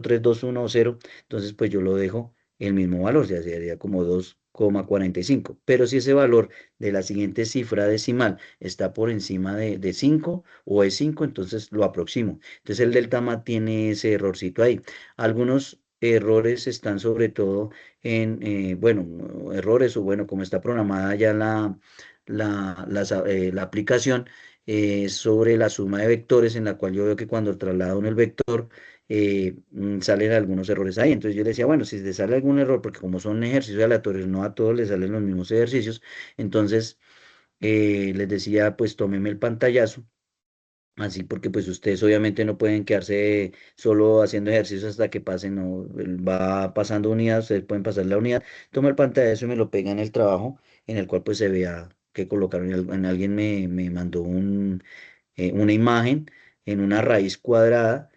3, 2, 1 o 0, entonces pues yo lo dejo el mismo valor, ya sería como 2,45. Pero si ese valor de la siguiente cifra decimal está por encima de 5 o es 5, entonces lo aproximo. Entonces el delta mat tiene ese errorcito ahí. Algunos errores están sobre todo bueno, errores o bueno, como está programada ya la aplicación sobre la suma de vectores, en la cual yo veo que cuando traslado en el vector salen algunos errores ahí. Entonces yo le decía, bueno, si te sale algún error, porque como son ejercicios aleatorios, no a todos les salen los mismos ejercicios, entonces Les decía, pues tómeme el pantallazo. Así porque pues ustedes obviamente no pueden quedarse solo haciendo ejercicios hasta que pasen, no, él va pasando unidades, ustedes pueden pasar la unidad, toma el pantallazo y me lo pega en el trabajo, en el cual pues se vea que colocaron, alguien me mandó una imagen en una raíz cuadrada,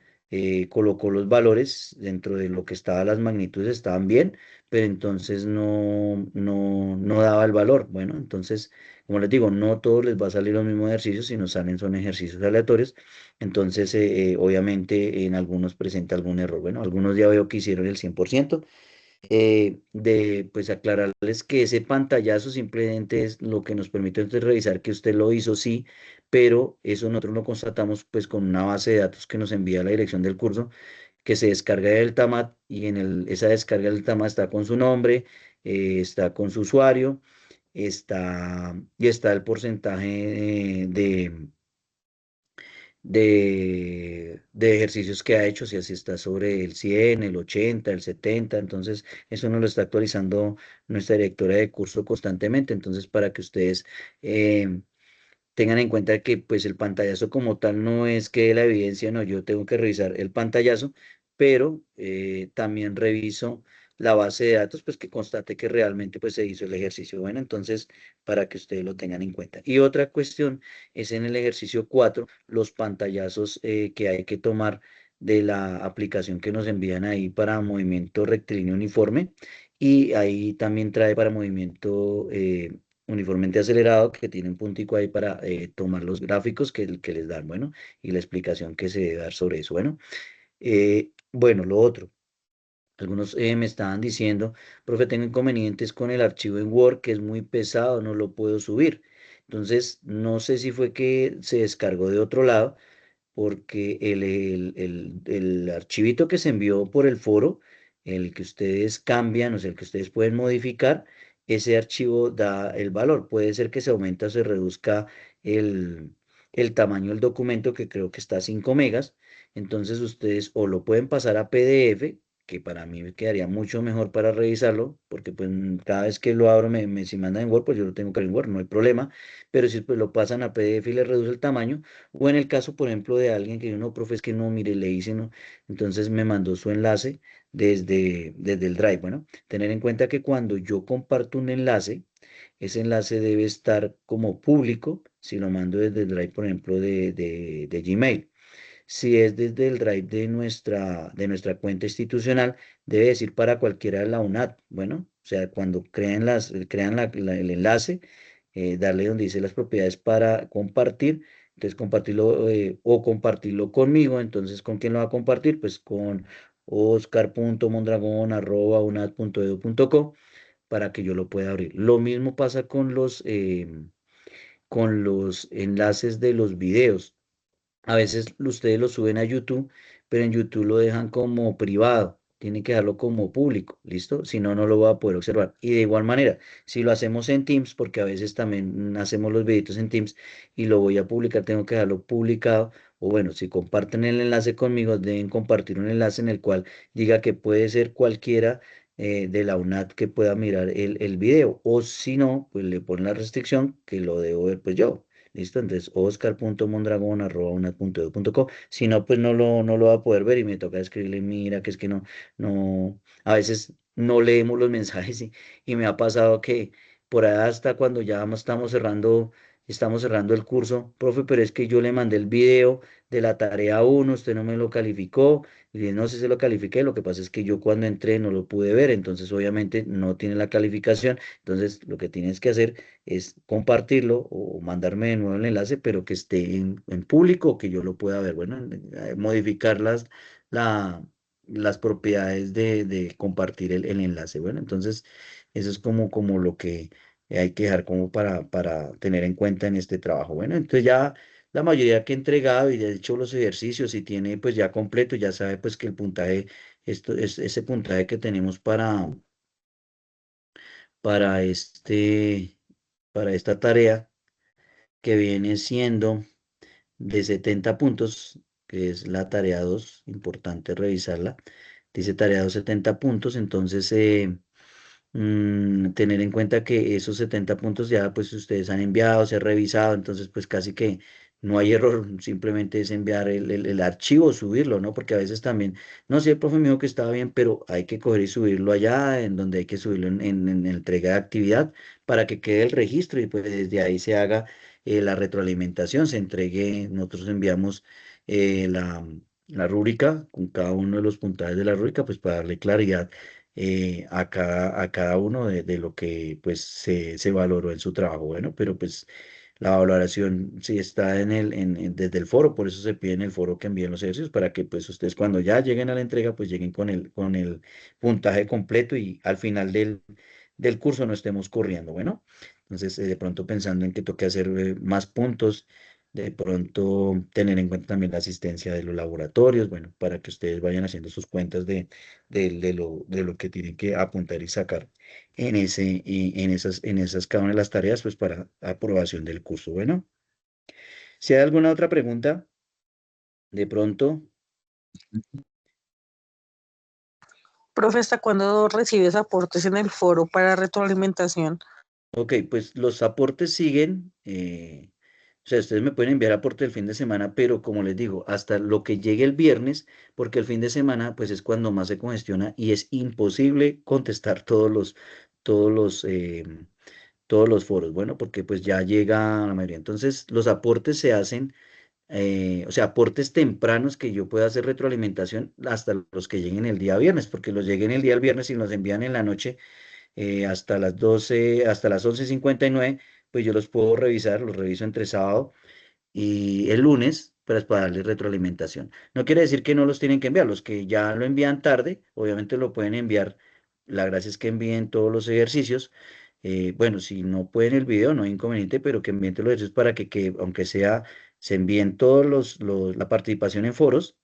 colocó los valores dentro de lo que estaba, las magnitudes estaban bien, pero entonces no daba el valor. Bueno, entonces, como les digo, no todos les va a salir los mismos ejercicios, sino salen son ejercicios aleatorios. Entonces, obviamente, en algunos presenta algún error. Bueno, algunos ya veo que hicieron el 100%. De pues aclararles que ese pantallazo simplemente es lo que nos permite entonces revisar que usted lo hizo, sí, pero eso nosotros lo constatamos pues con una base de datos que nos envía la dirección del curso, que se descarga del TAMAT y esa descarga del TAMAT está con su nombre, está con su usuario, y está el porcentaje de ejercicios que ha hecho, si así está sobre el 100, el 80, el 70, entonces eso nos lo está actualizando nuestra directora de curso constantemente, entonces para que ustedes tengan en cuenta que pues el pantallazo como tal no es que la evidencia, no, yo tengo que revisar el pantallazo, pero también reviso la base de datos, pues que constate que realmente pues se hizo el ejercicio. Bueno, entonces para que ustedes lo tengan en cuenta. Y otra cuestión es en el ejercicio 4 los pantallazos que hay que tomar de la aplicación que nos envían ahí para movimiento rectilíneo uniforme. Y ahí también trae para movimiento uniformemente acelerado, que tiene un puntico ahí para tomar los gráficos que les dan, bueno, y la explicación que se debe dar sobre eso. Bueno, lo otro. Algunos me estaban diciendo, profe, tengo inconvenientes con el archivo en Word, que es muy pesado, no lo puedo subir. Entonces, no sé si fue que se descargó de otro lado, porque el archivito que se envió por el foro, el que ustedes cambian, o sea, el que ustedes pueden modificar, ese archivo da el valor. Puede ser que se aumente o se reduzca el, el tamaño del documento, que creo que está a 5 megas. Entonces ustedes o lo pueden pasar a PDF, que para mí me quedaría mucho mejor para revisarlo, porque pues cada vez que lo abro, si mandan en Word, pues yo lo tengo que abrir en Word, no hay problema. Pero si pues lo pasan a PDF y le reduce el tamaño, o en el caso, por ejemplo, de alguien que dijo, no, profe, es que no, mire, le hice, no. Entonces me mandó su enlace desde el Drive. Bueno, tener en cuenta que cuando yo comparto un enlace, ese enlace debe estar como público si lo mando desde el Drive, por ejemplo, de Gmail. Si es desde el Drive de nuestra cuenta institucional, debe decir para cualquiera de la UNAD. Bueno, o sea, cuando crean el enlace, darle donde dice las propiedades para compartir. Entonces, compartirlo o compartirlo conmigo. Entonces, ¿con quién lo va a compartir? Pues con oscar.mondragon@unad.edu.co para que yo lo pueda abrir. Lo mismo pasa con los enlaces de los videos. A veces ustedes lo suben a YouTube, pero en YouTube lo dejan como privado. Tienen que dejarlo como público, ¿listo? Si no, no lo va a poder observar. Y de igual manera, si lo hacemos en Teams, porque a veces también hacemos los videitos en Teams y lo voy a publicar, tengo que dejarlo publicado. O bueno, si comparten el enlace conmigo, deben compartir un enlace en el cual diga que puede ser cualquiera de la UNAD que pueda mirar el video. O si no, pues le ponen la restricción que lo debo ver pues yo. ¿Listo? Entonces, oscar.mondragon@unad.edu.co. Si no, pues no lo va a poder ver y me toca escribirle, mira, que es que a veces no leemos los mensajes y me ha pasado que por ahí hasta cuando ya estamos cerrando el curso, profe, pero es que yo le mandé el video de la tarea uno, usted no me lo calificó, y le dije, no sé si se lo califiqué, lo que pasa es que yo cuando entré no lo pude ver, entonces obviamente no tiene la calificación, entonces lo que tienes que hacer es compartirlo o mandarme de nuevo el enlace, pero que esté en público, que yo lo pueda ver. Bueno, modificar la- las propiedades de compartir el enlace. Bueno, entonces eso es como lo que hay que dejar como para tener en cuenta en este trabajo. Bueno, entonces ya la mayoría que he entregado y de hecho los ejercicios y tiene pues ya completo, ya sabe pues que el puntaje, esto es ese puntaje que tenemos para este, para esta tarea que viene siendo de 70 puntos, que es la tarea 2 importante revisarla. Dice tarea 2 70 puntos, entonces Tener en cuenta que esos 70 puntos ya pues ustedes han enviado, se ha revisado, entonces pues casi que no hay error, simplemente es enviar el archivo, subirlo, ¿no? Porque a veces también, no sé, el profe me dijo que estaba bien, pero hay que coger y subirlo allá, en donde hay que subirlo en entrega de actividad para que quede el registro y pues desde ahí se haga la retroalimentación, se entregue, nosotros enviamos la rúbrica con cada uno de los puntajes de la rúbrica, pues para darle claridad a cada uno de lo que pues se valoró en su trabajo. Bueno, pero pues la valoración sí está desde el foro, por eso se pide en el foro que envíen los ejercicios para que pues ustedes cuando ya lleguen a la entrega pues lleguen con el puntaje completo y al final del curso no estemos corriendo. Bueno, entonces de pronto pensando en que toque hacer más puntos. De pronto tener en cuenta también la asistencia de los laboratorios, bueno, para que ustedes vayan haciendo sus cuentas de lo que tienen que apuntar y sacar en esas cada una de las tareas, pues para aprobación del curso. Bueno, si hay alguna otra pregunta, de pronto, Profe, ¿hasta cuándo recibes aportes en el foro para retroalimentación? ok, pues los aportes siguen. O sea, ustedes me pueden enviar aporte el fin de semana, pero como les digo, hasta lo que llegue el viernes, porque el fin de semana, pues es cuando más se congestiona y es imposible contestar todos los, todos los foros. Bueno, porque pues ya llega la mayoría. Entonces, los aportes se hacen o sea, aportes tempranos que yo pueda hacer retroalimentación hasta los que lleguen el día viernes, porque los lleguen el día viernes y los envían en la noche hasta las 12, hasta las 11:59, pues yo los puedo revisar, los reviso entre sábado y el lunes para darles retroalimentación. No quiere decir que no los tienen que enviar, los que ya lo envían tarde, obviamente lo pueden enviar. La gracia es que envíen todos los ejercicios. Bueno, si no pueden el video, no hay inconveniente, pero que envíen todos los ejercicios para aunque sea, se envíen todos la participación en foros,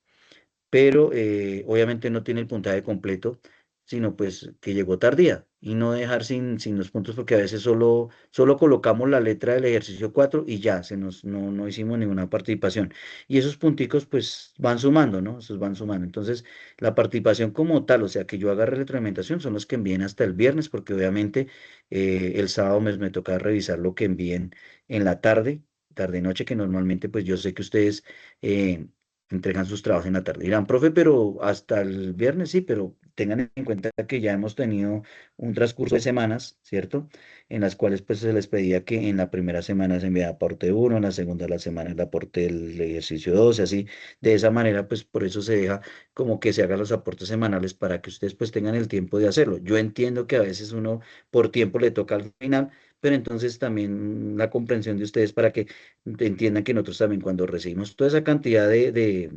pero obviamente no tiene el puntaje completo, sino pues que llegó tardía y no dejar sin los puntos porque a veces solo colocamos la letra del ejercicio 4 y ya, no hicimos ninguna participación. Y esos punticos pues van sumando, ¿no? Esos van sumando. Entonces, la participación como tal, o sea, que yo haga retroalimentación, son los que envíen hasta el viernes porque obviamente el sábado me toca revisar lo que envíen en la tarde. Tarde noche, que normalmente pues yo sé que ustedes entregan sus trabajos en la tarde. Dirán, profe, pero hasta el viernes sí, pero tengan en cuenta que ya hemos tenido un transcurso de semanas, ¿cierto? En las cuales pues se les pedía que en la primera semana se enviara aporte uno, en la segunda de la semana el aporte del ejercicio 2, y así. De esa manera, pues por eso se deja como que se hagan los aportes semanales para que ustedes pues tengan el tiempo de hacerlo. Yo entiendo que a veces uno por tiempo le toca al final, pero entonces también la comprensión de ustedes para que entiendan que nosotros también cuando recibimos toda esa cantidad de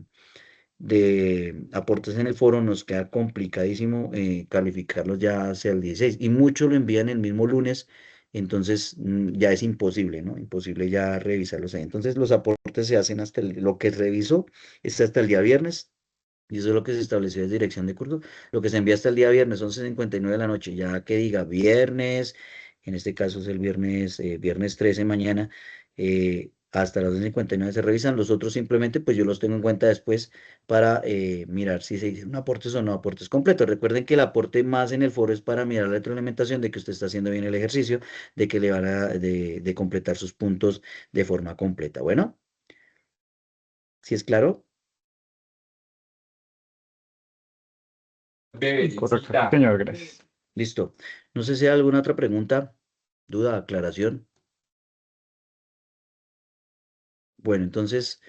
aportes en el foro nos queda complicadísimo calificarlos ya hacia el 16 y muchos lo envían el mismo lunes, entonces ya es imposible, ¿no? Imposible ya revisarlos ahí. Entonces los aportes se hacen lo que reviso es hasta el día viernes. Y eso es lo que se estableció desde dirección de curso. Lo que se envía hasta el día viernes, 11:59 de la noche, ya que diga viernes, en este caso es el viernes, viernes 13 mañana, hasta las 11:59 se revisan. Los otros simplemente, pues yo los tengo en cuenta después para mirar si se hicieron aportes o no aportes completos. Recuerden que el aporte más en el foro es para mirar la retroalimentación de que usted está haciendo bien el ejercicio, de que le van de completar sus puntos de forma completa. Bueno, ¿si es claro? Correcto. Señor, gracias. Listo. No sé si hay alguna otra pregunta, duda, aclaración. Bueno, entonces,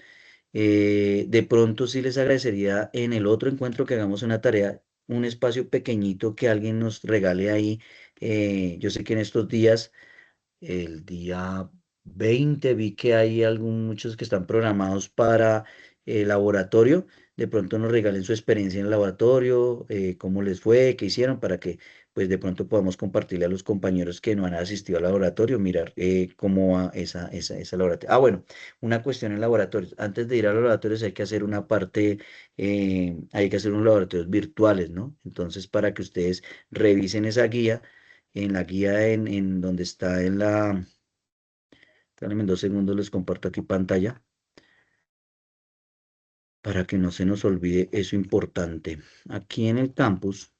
de pronto sí les agradecería en el otro encuentro que hagamos una tarea, un espacio pequeñito que alguien nos regale ahí. Yo sé que en estos días el día 20 vi que hay muchos que están programados para el laboratorio. De pronto nos regalen su experiencia en el laboratorio, cómo les fue, qué hicieron, para que pues de pronto podamos compartirle a los compañeros que no han asistido al laboratorio, mirar cómo va esa laboratorio. Ah, bueno, una cuestión en laboratorios. Antes de ir a los laboratorios hay que hacer una parte, hay que hacer unos laboratorios virtuales, ¿no? Entonces, para que ustedes revisen esa guía en la guía en donde está dame 2 segundos, les comparto aquí pantalla para que no se nos olvide eso importante. Aquí en el campus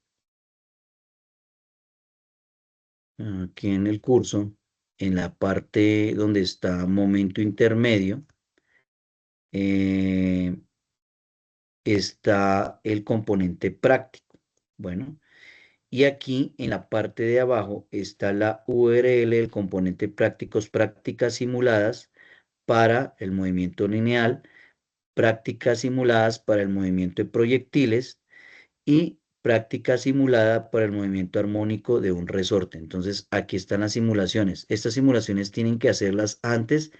aquí en el curso, en la parte donde está momento intermedio, eh, está el componente práctico. Bueno, y aquí en la parte de abajo está la URL del componente prácticos, prácticas simuladas para el movimiento lineal, prácticas simuladas para el movimiento de proyectiles y práctica simulada para el movimiento armónico de un resorte. Entonces, aquí están las simulaciones. Estas simulaciones tienen que hacerlas antes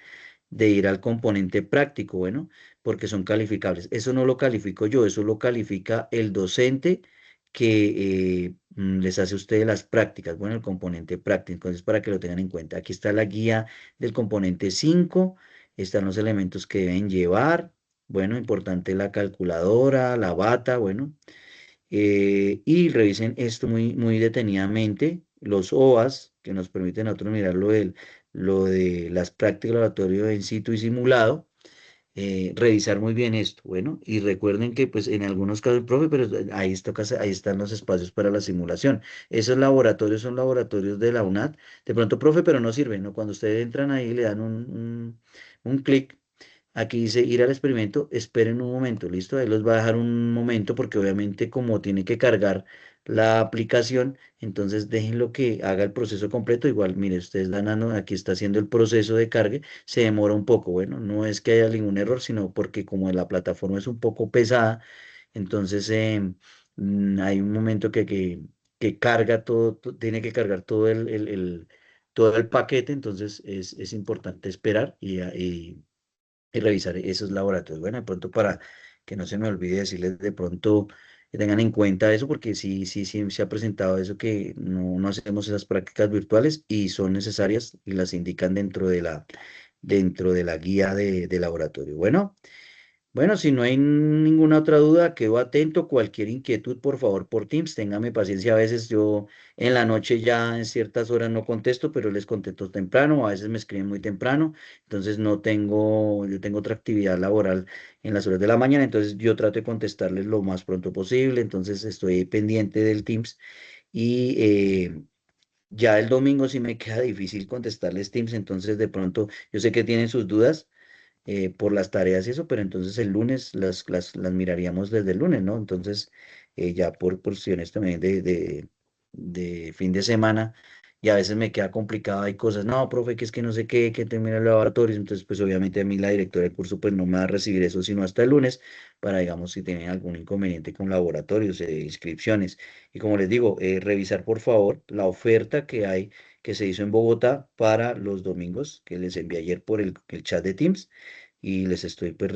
de ir al componente práctico, bueno, porque son calificables. Eso no lo califico yo, eso lo califica el docente que les hace a ustedes las prácticas, bueno, el componente práctico. Entonces, para que lo tengan en cuenta, aquí está la guía del componente 5, están los elementos que deben llevar, bueno, importante la calculadora, la bata, bueno, y revisen esto muy, muy detenidamente, los OAS, que nos permiten a nosotros mirar lo de las prácticas laboratorio in situ y simulado, revisar muy bien esto, bueno, y recuerden que pues en algunos casos, profe, pero ahí, ahí están los espacios para la simulación. Esos laboratorios son laboratorios de la UNAD, de pronto, profe, pero no sirven, ¿no? Cuando ustedes entran ahí, le dan un clic. Aquí dice ir al experimento, esperen un momento, ¿listo? Ahí los va a dejar un momento porque obviamente como tiene que cargar la aplicación, entonces déjenlo que haga el proceso completo. Igual, mire, ustedes dan aquí está haciendo el proceso de cargue, se demora un poco, bueno, no es que haya ningún error, sino porque como la plataforma es un poco pesada, entonces hay un momento que carga todo, tiene que cargar todo todo el paquete, entonces es importante esperar y revisar esos laboratorios. Bueno, de pronto para que no se me olvide decirles de pronto que tengan en cuenta eso, porque sí se ha presentado eso que no hacemos esas prácticas virtuales y son necesarias y las indican dentro de la guía de laboratorio. Bueno, si no hay ninguna otra duda, quedo atento. Cualquier inquietud, por favor, por Teams, téngame paciencia. A veces yo en la noche ya en ciertas horas no contesto, pero les contesto temprano. A veces me escriben muy temprano. Entonces yo tengo otra actividad laboral en las horas de la mañana. Entonces yo trato de contestarles lo más pronto posible. Entonces estoy pendiente del Teams y ya el domingo sí me queda difícil contestarles Teams. Entonces de pronto yo sé que tienen sus dudas por las tareas y eso, pero entonces el lunes las miraríamos desde el lunes, ¿no? Entonces, ya por cuestiones también de fin de semana, y a veces me queda complicado, hay cosas, no, profe, que es que no sé qué, que termina el laboratorio, entonces pues obviamente a mí la directora del curso pues no me va a recibir eso sino hasta el lunes, para digamos si tienen algún inconveniente con laboratorios, inscripciones, y como les digo, revisar por favor la oferta que hay que se hizo en Bogotá para los domingos, que les envié ayer por el chat de Teams, y les estoy pues,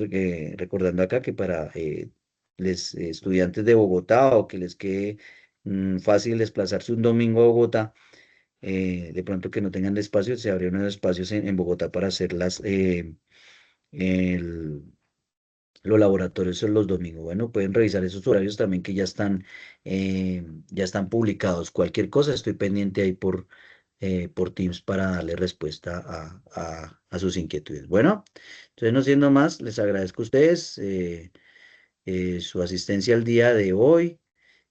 recordando acá que para les estudiantes de Bogotá o que les quede fácil desplazarse un domingo a Bogotá, de pronto que no tengan espacio, se abrieron unos espacios en Bogotá para hacer el- los laboratorios en los domingos. Bueno, pueden revisar esos horarios también que ya están publicados. Cualquier cosa, estoy pendiente ahí por Teams para darle respuesta a sus inquietudes. Bueno, entonces no siendo más, les agradezco a ustedes su asistencia al día de hoy.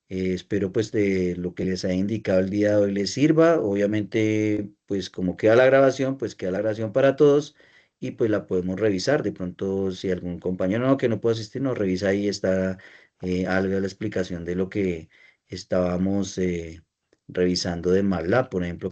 Espero pues de lo que les haya indicado el día de hoy les sirva. Obviamente, pues como queda la grabación, pues queda la grabación para todos y pues la podemos revisar. De pronto, si algún compañero no, que no puede asistir, nos revisa ahí está algo de la explicación de lo que estábamos revisando de MATLAB, por ejemplo.